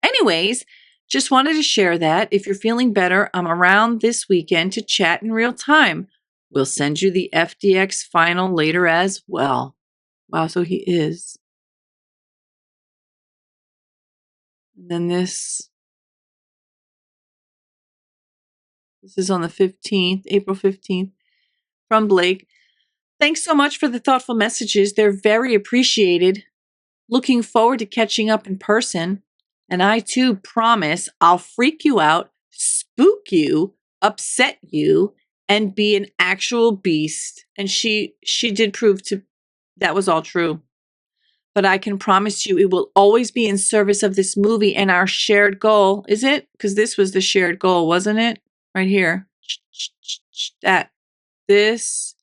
Anyways, just wanted to share that. If you're feeling better, I'm around this weekend to chat in real time. We'll send you the FDX final later as well. Wow, so he is. And then this This is on the 15th, April 15th, from Blake. Thanks so much for the thoughtful messages. They're very appreciated. Looking forward to catching up in person. And I too promise I'll freak you out, spook you, upset you, and be an actual beast. And she did prove to that was all true. But I can promise you it will always be in service of this movie and our shared goal. Is it? Because this was the shared goal, wasn't it? Right here. That. This.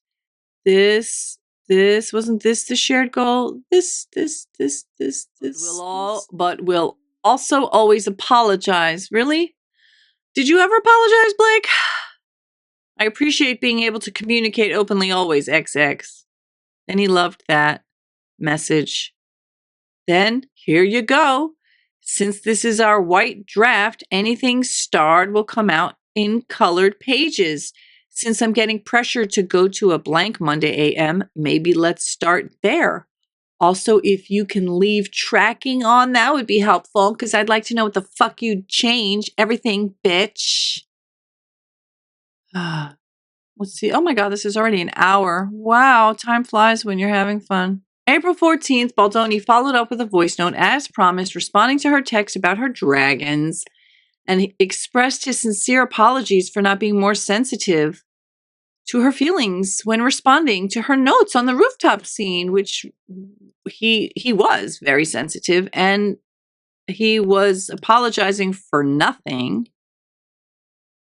Wasn't this the shared goal? This. But we'll also always apologize. Really? Did you ever apologize, Blake? I appreciate being able to communicate openly always, XX. And he loved that message. Then, here you go. Since this is our white draft, anything starred will come out in colored pages. Since I'm getting pressured to go to a blank Monday AM, maybe let's start there. Also, if you can leave tracking on, that would be helpful, because I'd like to know what the fuck you'd change. Everything, bitch. Let's see. Oh my God, this is already an hour. Wow, time flies when you're having fun. April 14th, Baldoni followed up with a voice note as promised, responding to her text about her dragons, and he expressed his sincere apologies for not being more sensitive to her feelings when responding to her notes on the rooftop scene, which he was very sensitive, and he was apologizing for nothing.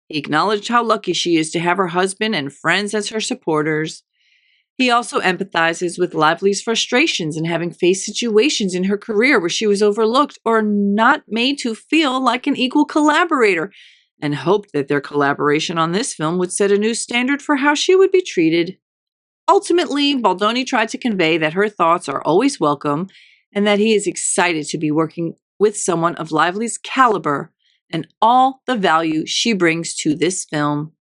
He acknowledged how lucky she is to have her husband and friends as her supporters. He also empathizes with Lively's frustrations in having faced situations in her career where she was overlooked or not made to feel like an equal collaborator, and hoped that their collaboration on this film would set a new standard for how she would be treated. Ultimately, Baldoni tried to convey that her thoughts are always welcome and that he is excited to be working with someone of Lively's caliber and all the value she brings to this film.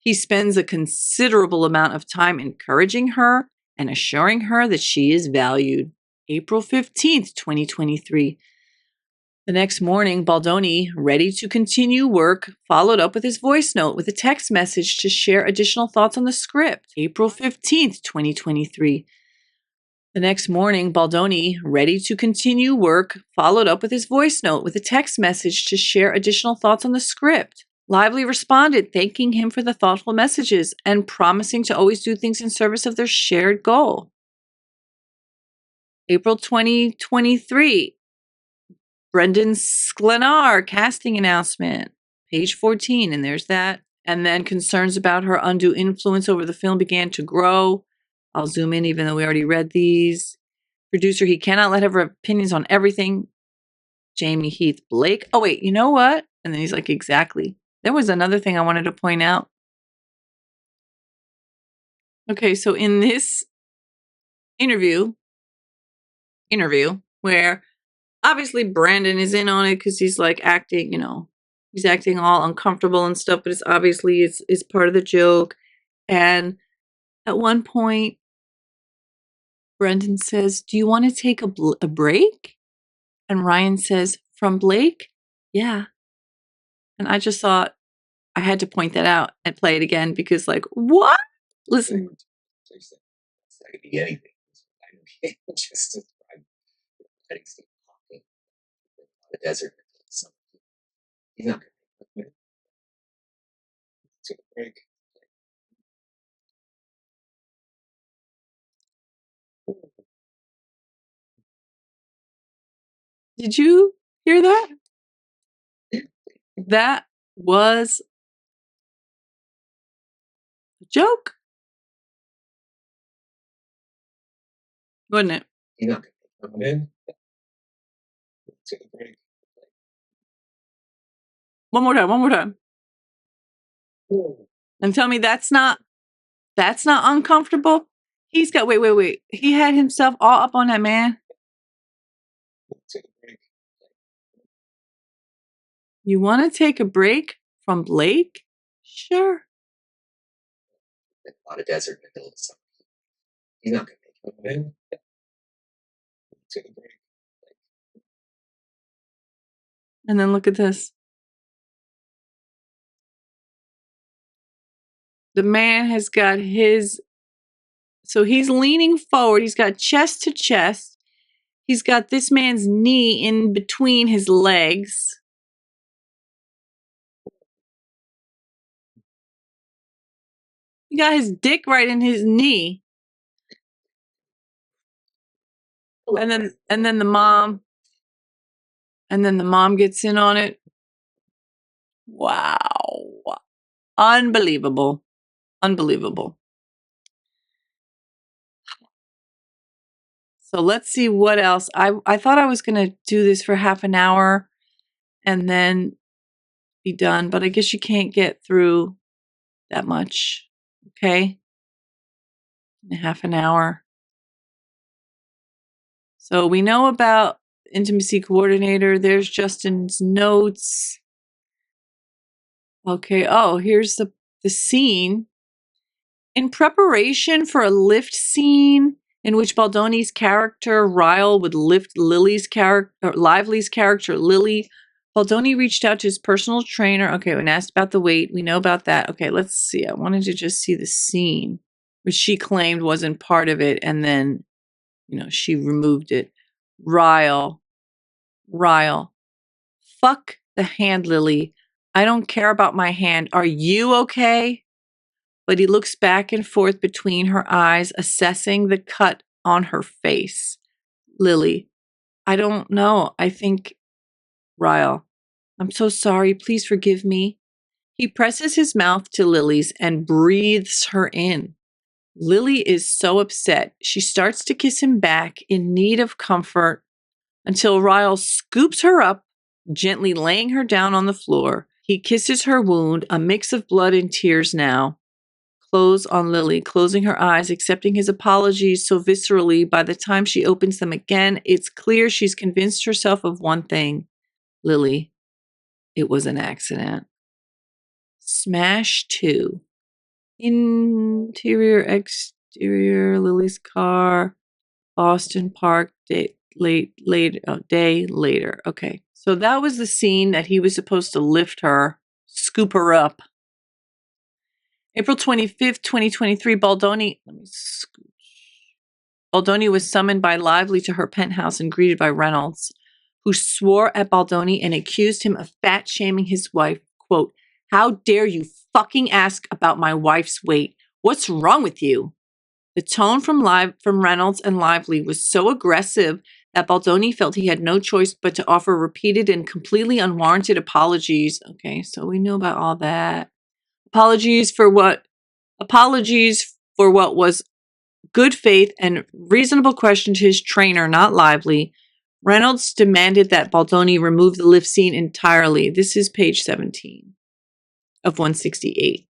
He spends a considerable amount of time encouraging her and assuring her that she is valued. April 15th, 2023. The next morning, Baldoni, ready to continue work, followed up with his voice note with a text message to share additional thoughts on the script. April 15th, 2023. The next morning, Baldoni, ready to continue work, followed up with his voice note with a text message to share additional thoughts on the script. Lively responded, thanking him for the thoughtful messages and promising to always do things in service of their shared goal. April 2023. Brendan Sklenar casting announcement, page 14, and there's that. And then concerns about her undue influence over the film began to grow. I'll zoom in even though we already read these. Producer, he cannot let her have opinions on everything. Jamie Heath Blake. Oh, wait, you know what? And then he's like, exactly. There was another thing I wanted to point out. Okay, so in this interview where obviously Brandon is in on it because he's like acting, he's acting all uncomfortable and stuff, but it's part of the joke. And at one point, Brendan says, "Do you want to take a break?" And Ryan says, "From Blake?" "Yeah." And I just thought I had to point that out and play it again because, like, what? Listen. That could be anything. Just describe letting Steve talking the desert. He's not going to take a break. Did you hear that? That was a joke, wasn't it? He's not going to come in. Take a break. One more time. And tell me that's not uncomfortable. He's got wait. He had himself all up on that man. Take a break. You want to take a break from Blake? Sure. On a desert in the middle of summer. He's not going to come in. Take a break. And then look at this. The man has got so he's leaning forward. He's got chest to chest. He's got this man's knee in between his legs. He got his dick right in his knee. And then the mom gets in on it. Wow. Unbelievable. Unbelievable. So let's see what else. I thought I was going to do this for half an hour and then be done, but I guess you can't get through that much. Okay? In half an hour. So we know about intimacy coordinator. There's Justin's notes. Okay. Oh, here's the scene. In preparation for a lift scene in which Baldoni's character Ryle would lift Lively's character Lily, Baldoni reached out to his personal trainer. Okay, when asked about the weight, we know about that. Okay, let's see. I wanted to just see the scene, which she claimed wasn't part of it, and then, she removed it. Ryle, fuck the hand, Lily. I don't care about my hand. Are you okay? But he looks back and forth between her eyes, assessing the cut on her face. Lily, I don't know. I think, Ryle, I'm so sorry. Please forgive me. He presses his mouth to Lily's and breathes her in. Lily is so upset. She starts to kiss him back in need of comfort until Ryle scoops her up, gently laying her down on the floor. He kisses her wound, a mix of blood and tears now. Close on Lily, closing her eyes, accepting his apologies so viscerally. By the time she opens them again, it's clear she's convinced herself of one thing. Lily, it was an accident. Smash 2. Interior, exterior, Lily's car, Boston Park, day later. Okay. So that was the scene that he was supposed to lift her, scoop her up. April 25th, 2023, Baldoni was summoned by Lively to her penthouse and greeted by Reynolds, who swore at Baldoni and accused him of fat-shaming his wife. Quote, "How dare you fucking ask about my wife's weight? What's wrong with you?" The tone from Reynolds and Lively was so aggressive that Baldoni felt he had no choice but to offer repeated and completely unwarranted apologies. Okay, so we know about all that. Apologies for what was good faith and reasonable question to his trainer, not Lively. Reynolds demanded that Baldoni remove the lift scene entirely. This is page 17 of 168.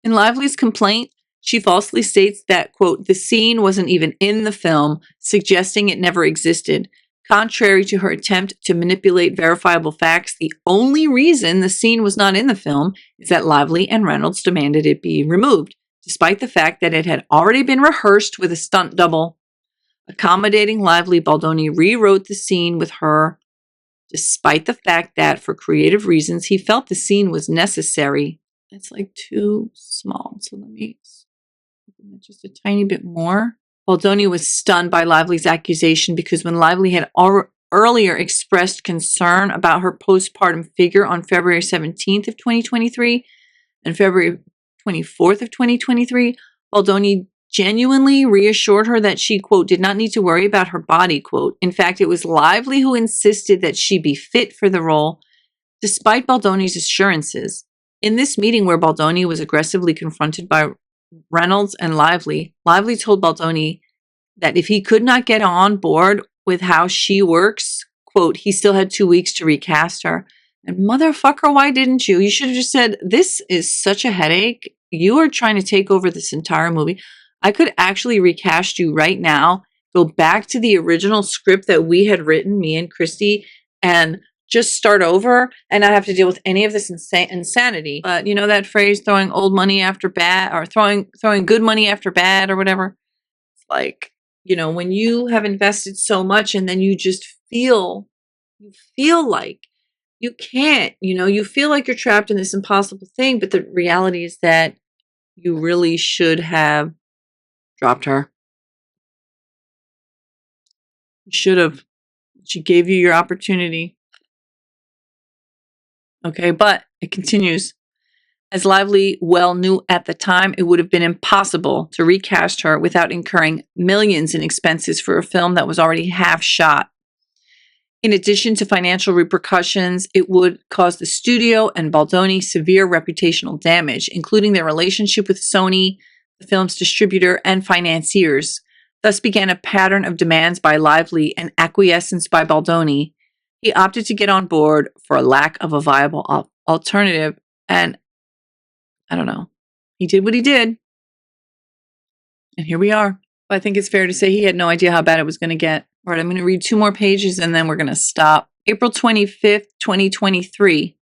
In Lively's complaint, she falsely states that, quote, the scene wasn't even in the film, suggesting it never existed. Contrary to her attempt to manipulate verifiable facts, the only reason the scene was not in the film is that Lively and Reynolds demanded it be removed, despite the fact that it had already been rehearsed with a stunt double. Accommodating Lively, Baldoni rewrote the scene with her, despite the fact that, for creative reasons, he felt the scene was necessary. It's like too small, so let me open it just a tiny bit more. Baldoni was stunned by Lively's accusation because when Lively had earlier expressed concern about her postpartum figure on February 17th of 2023 and February 24th of 2023, Baldoni genuinely reassured her that she, quote, did not need to worry about her body, quote. In fact, it was Lively who insisted that she be fit for the role, despite Baldoni's assurances. In this meeting where Baldoni was aggressively confronted by Reynolds and Lively told Baldoni that if he could not get on board with how she works, quote, he still had 2 weeks to recast her. And motherfucker, why didn't you? You should have just said, this is such a headache. You are trying to take over this entire movie. I could actually recast you right now, go back to the original script that we had written, me and Christy, and just start over and not have to deal with any of this insanity. But you know that phrase, throwing old money after bad, or throwing good money after bad, or whatever? It's like, when you have invested so much and then you just feel like you can't, you feel like you're trapped in this impossible thing. But the reality is that You really should have dropped her. You should have. She gave you your opportunity. Okay, but it continues. As Lively well knew at the time, it would have been impossible to recast her without incurring millions in expenses for a film that was already half shot. In addition to financial repercussions, it would cause the studio and Baldoni severe reputational damage, including their relationship with Sony, the film's distributor, and financiers. Thus began a pattern of demands by Lively and acquiescence by Baldoni. He opted to get on board for a lack of a viable alternative, and I don't know. He did what he did. And here we are. But I think it's fair to say he had no idea how bad it was going to get. All right, I'm going to read 2 more pages and then we're going to stop. April 25th, 2023.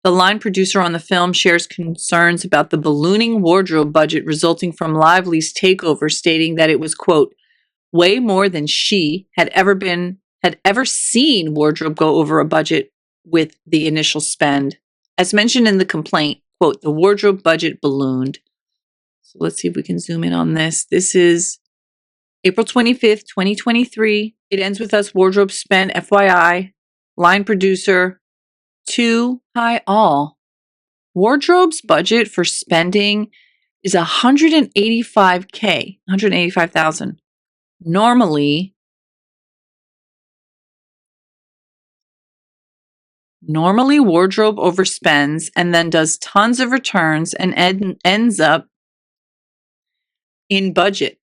The line producer on the film shares concerns about the ballooning wardrobe budget resulting from Lively's takeover, stating that it was, quote, way more than she had ever seen wardrobe go over a budget with the initial spend. As mentioned in the complaint, quote, the wardrobe budget ballooned. So let's see if we can zoom in on this. This is April 25th, 2023. It ends with us wardrobe spend, FYI. Line producer, too high all. Wardrobe's budget for spending is $185K, $185,000. Normally, wardrobe overspends and then does tons of returns and ends up in budget.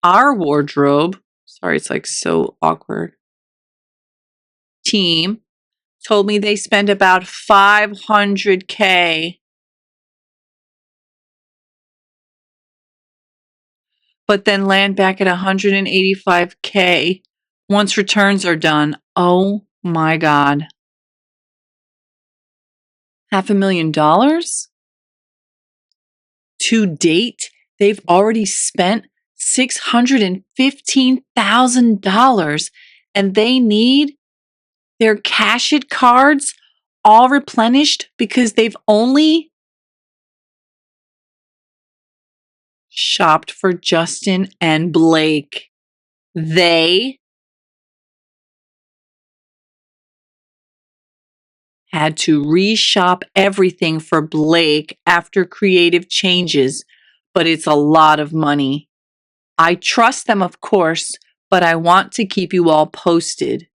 Our wardrobe, sorry, it's like so awkward, team told me they spend about $500K, but then land back at $185K once returns are done. Oh my God. $500,000? To date, they've already spent $615,000 and they need their Cash It cards all replenished because they've only shopped for Justin and Blake. They had to reshop everything for Blake after creative changes, but it's a lot of money. I trust them, of course, but I want to keep you all posted,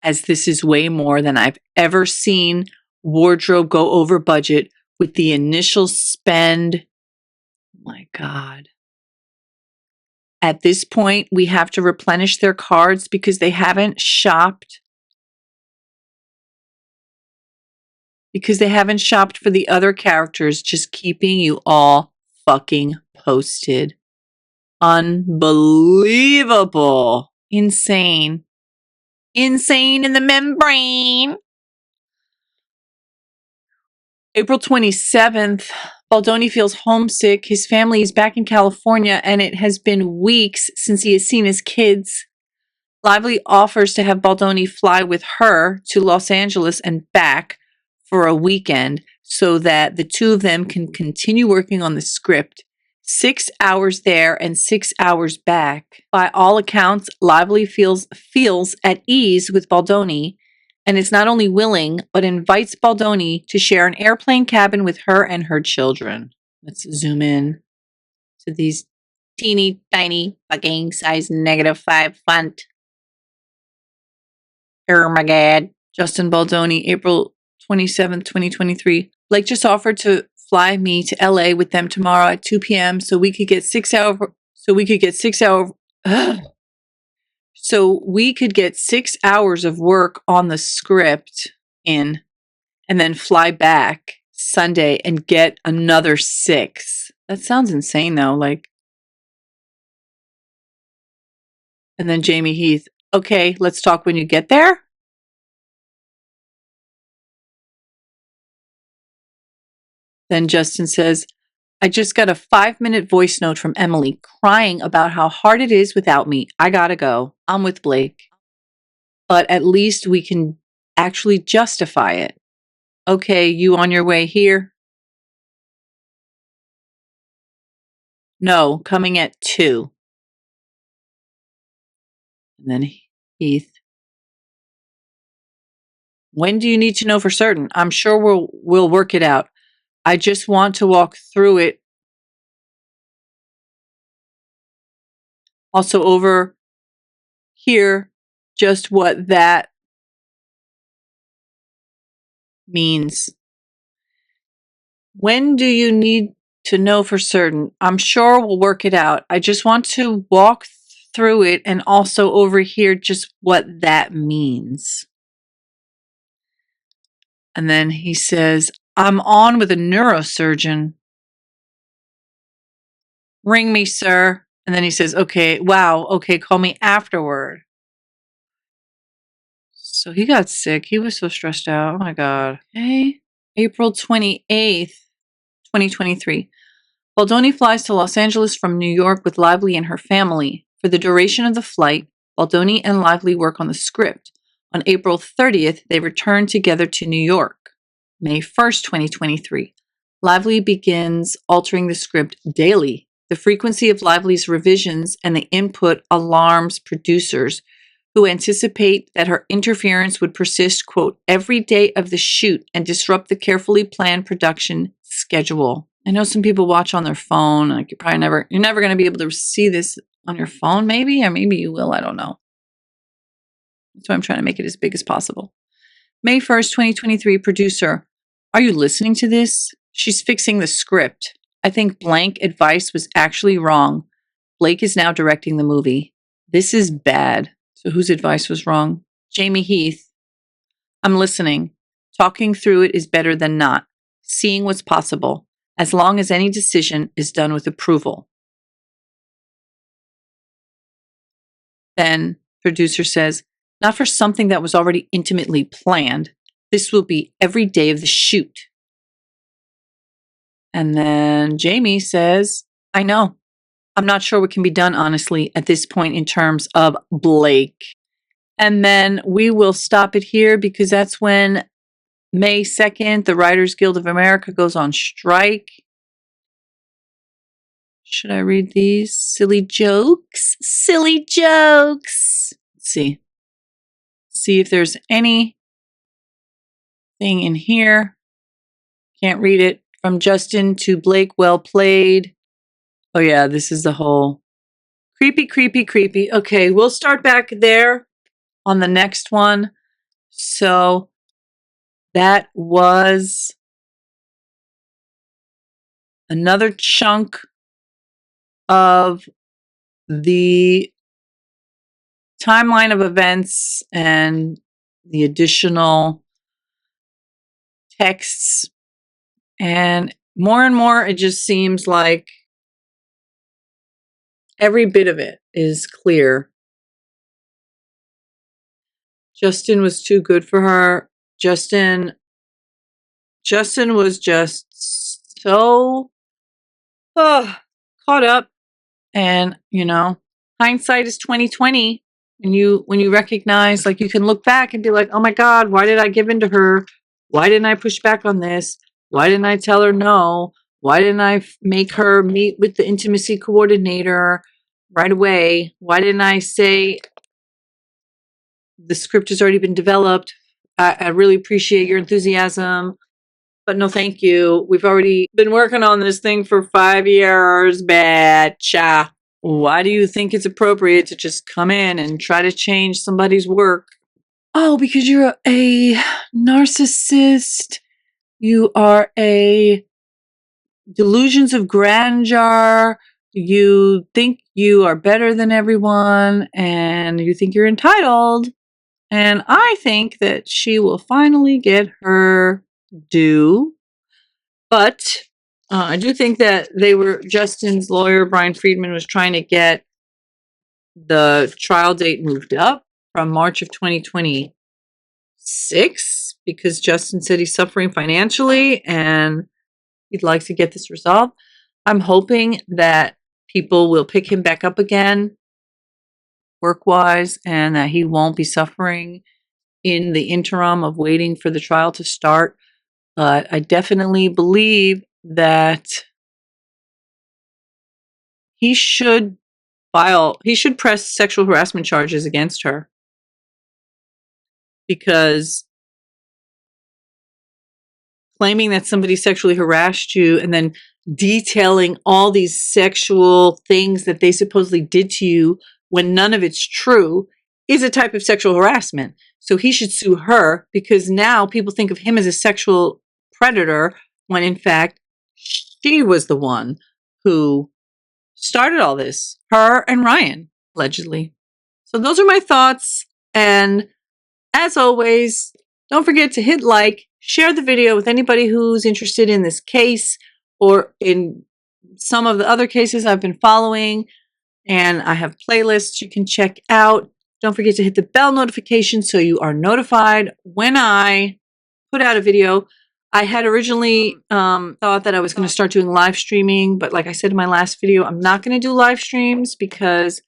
as this is way more than I've ever seen wardrobe go over budget with the initial spend. My God. At this point, we have to replenish their cards because they haven't shopped. Because they haven't shopped for the other characters, just keeping you all fucking posted. Unbelievable. Insane. Insane in the membrane. April 27th, Baldoni feels homesick. His family is back in California, and it has been weeks since he has seen his kids. Lively offers to have Baldoni fly with her to Los Angeles and back for a weekend so that the two of them can continue working on the script. 6 hours there and 6 hours back. By all accounts, Lively feels at ease with Baldoni and is not only willing, but invites Baldoni to share an airplane cabin with her and her children. Let's zoom in to these teeny tiny fucking size -5 font. Oh my God. Justin Baldoni, April 27th, 2023. Blake just offered to fly me to LA with them tomorrow at 2 p.m. so we could get 6 hours of work on the script in and then fly back Sunday and get another 6. That sounds insane though, like. And then Jamie Heath, okay, let's talk when you get there. Then Justin says, I just got a 5-minute voice note from Emily crying about how hard it is without me. I gotta go. I'm with Blake. But at least we can actually justify it. Okay, you on your way here? No, coming at 2. And then Heath. When do you need to know for certain? I'm sure we'll work it out. I just want to walk through it. Also over here, just what that means. When do you need to know for certain? I'm sure we'll work it out. I just want to walk through it and also over here just what that means. And then he says, I'm on with a neurosurgeon. Ring me, sir. And then he says, okay, wow, okay, call me afterward. So he got sick. He was so stressed out. Oh my God. Okay. April 28th, 2023. Baldoni flies to Los Angeles from New York with Lively and her family. For the duration of the flight, Baldoni and Lively work on the script. On April 30th, they return together to New York. May 1st, 2023. Lively begins altering the script daily. The frequency of Lively's revisions and the input alarms producers, who anticipate that her interference would persist, quote, every day of the shoot and disrupt the carefully planned production schedule. I know some people watch on their phone. Like you're never going to be able to see this on your phone, maybe, or maybe you will. I don't know. That's why I'm trying to make it as big as possible. May 1st, 2023, producer. Are you listening to this? She's fixing the script. I think blank advice was actually wrong. Blake is now directing the movie. This is bad. So whose advice was wrong? Jamie Heath. I'm listening. Talking through it is better than not. Seeing what's possible, as long as any decision is done with approval. Then producer says, not for something that was already intimately planned. This will be every day of the shoot. And then Jamie says, I know. I'm not sure what can be done, honestly, at this point in terms of Blake. And then we will stop it here because that's when May 2nd, the Writers Guild of America goes on strike. Should I read these? Silly jokes. Silly jokes. Let's see. See if there's anything in here. Can't read it. From Justin to Blake, well played. Oh yeah, this is the whole creepy, creepy, creepy. Okay, we'll start back there on the next one. So that was another chunk of the timeline of events and the additional texts. And more, it just seems like every bit of it is clear. Justin was too good for her. Justin was just so caught up. And, hindsight is 2020. And when you recognize, like, you can look back and be like, oh my God, why did I give in to her? Why didn't I push back on this? Why didn't I tell her no? Why didn't I make her meet with the intimacy coordinator right away? Why didn't I say the script has already been developed? I really appreciate your enthusiasm, but no thank you. We've already been working on this thing for 5 years, betcha. Why do you think it's appropriate to just come in and try to change somebody's work? Oh, because you're a narcissist. You are a delusions of grandeur. You think you are better than everyone and you think you're entitled. And I think that she will finally get her due. But I do think that Justin's lawyer, Brian Friedman, was trying to get the trial date moved up from March of 2026 because Justin said he's suffering financially and he'd like to get this resolved. I'm hoping that people will pick him back up again work-wise and that he won't be suffering in the interim of waiting for the trial to start. But I definitely believe that he should press sexual harassment charges against her, because claiming that somebody sexually harassed you and then detailing all these sexual things that they supposedly did to you when none of it's true is a type of sexual harassment. So he should sue her, because now people think of him as a sexual predator when in fact she was the one who started all this, her and Ryan, allegedly. So those are my thoughts. And as always, don't forget to hit like, share the video with anybody who's interested in this case or in some of the other cases I've been following. And I have playlists you can check out. Don't forget to hit the bell notification so you are notified when I put out a video. I had originally thought that I was going to start doing live streaming, but like I said in my last video, I'm not going to do live streams because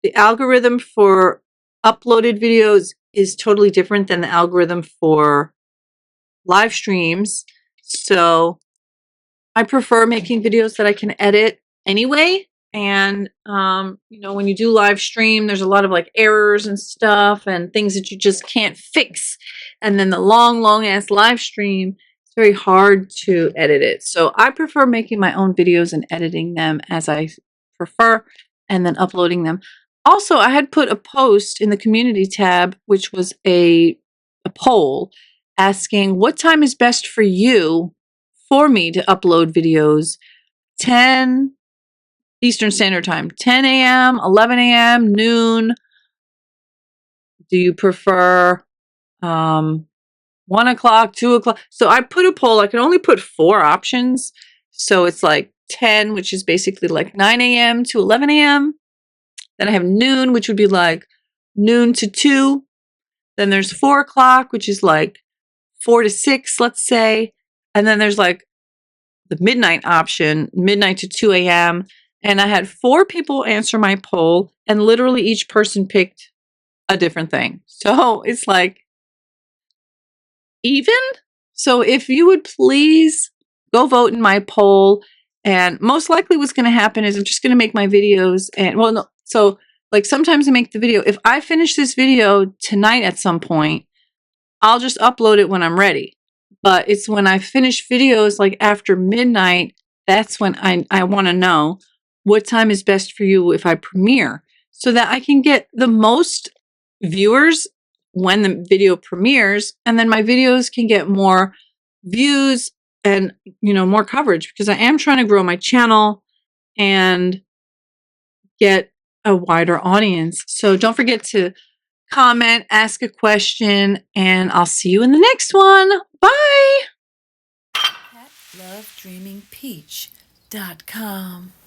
the algorithm for uploaded videos is totally different than the algorithm for live streams. So I prefer making videos that I can edit anyway. And, when you do live stream, there's a lot of like errors and stuff and things that you just can't fix. And then the long ass live stream, it's very hard to edit it. So I prefer making my own videos and editing them as I prefer and then uploading them. Also, I had put a post in the community tab, which was a poll asking what time is best for you for me to upload videos. 10 Eastern Standard Time, 10 a.m., 11 a.m., noon. Do you prefer 1 o'clock, 2 o'clock? So I put a poll. I can only put 4 options. So it's like 10, which is basically like 9 a.m. to 11 a.m. Then I have noon, which would be like noon to 2. Then there's 4 o'clock, which is like 4 to 6, let's say. And then there's like the midnight option, midnight to 2 a.m. And I had 4 people answer my poll, and literally each person picked a different thing. So it's like even. So if you would please go vote in my poll. And most likely what's going to happen is I'm just going to make my videos. And well, no, so like sometimes I make the video. If I finish this video tonight at some point, I'll just upload it when I'm ready. But it's when I finish videos like after midnight, that's when I want to know what time is best for you if I premiere, so that I can get the most viewers when the video premieres, and then my videos can get more views and more coverage, because I am trying to grow my channel and get a wider audience. So don't forget to comment, ask a question, and I'll see you in the next one. Bye. PetLoveDreamingPeach.com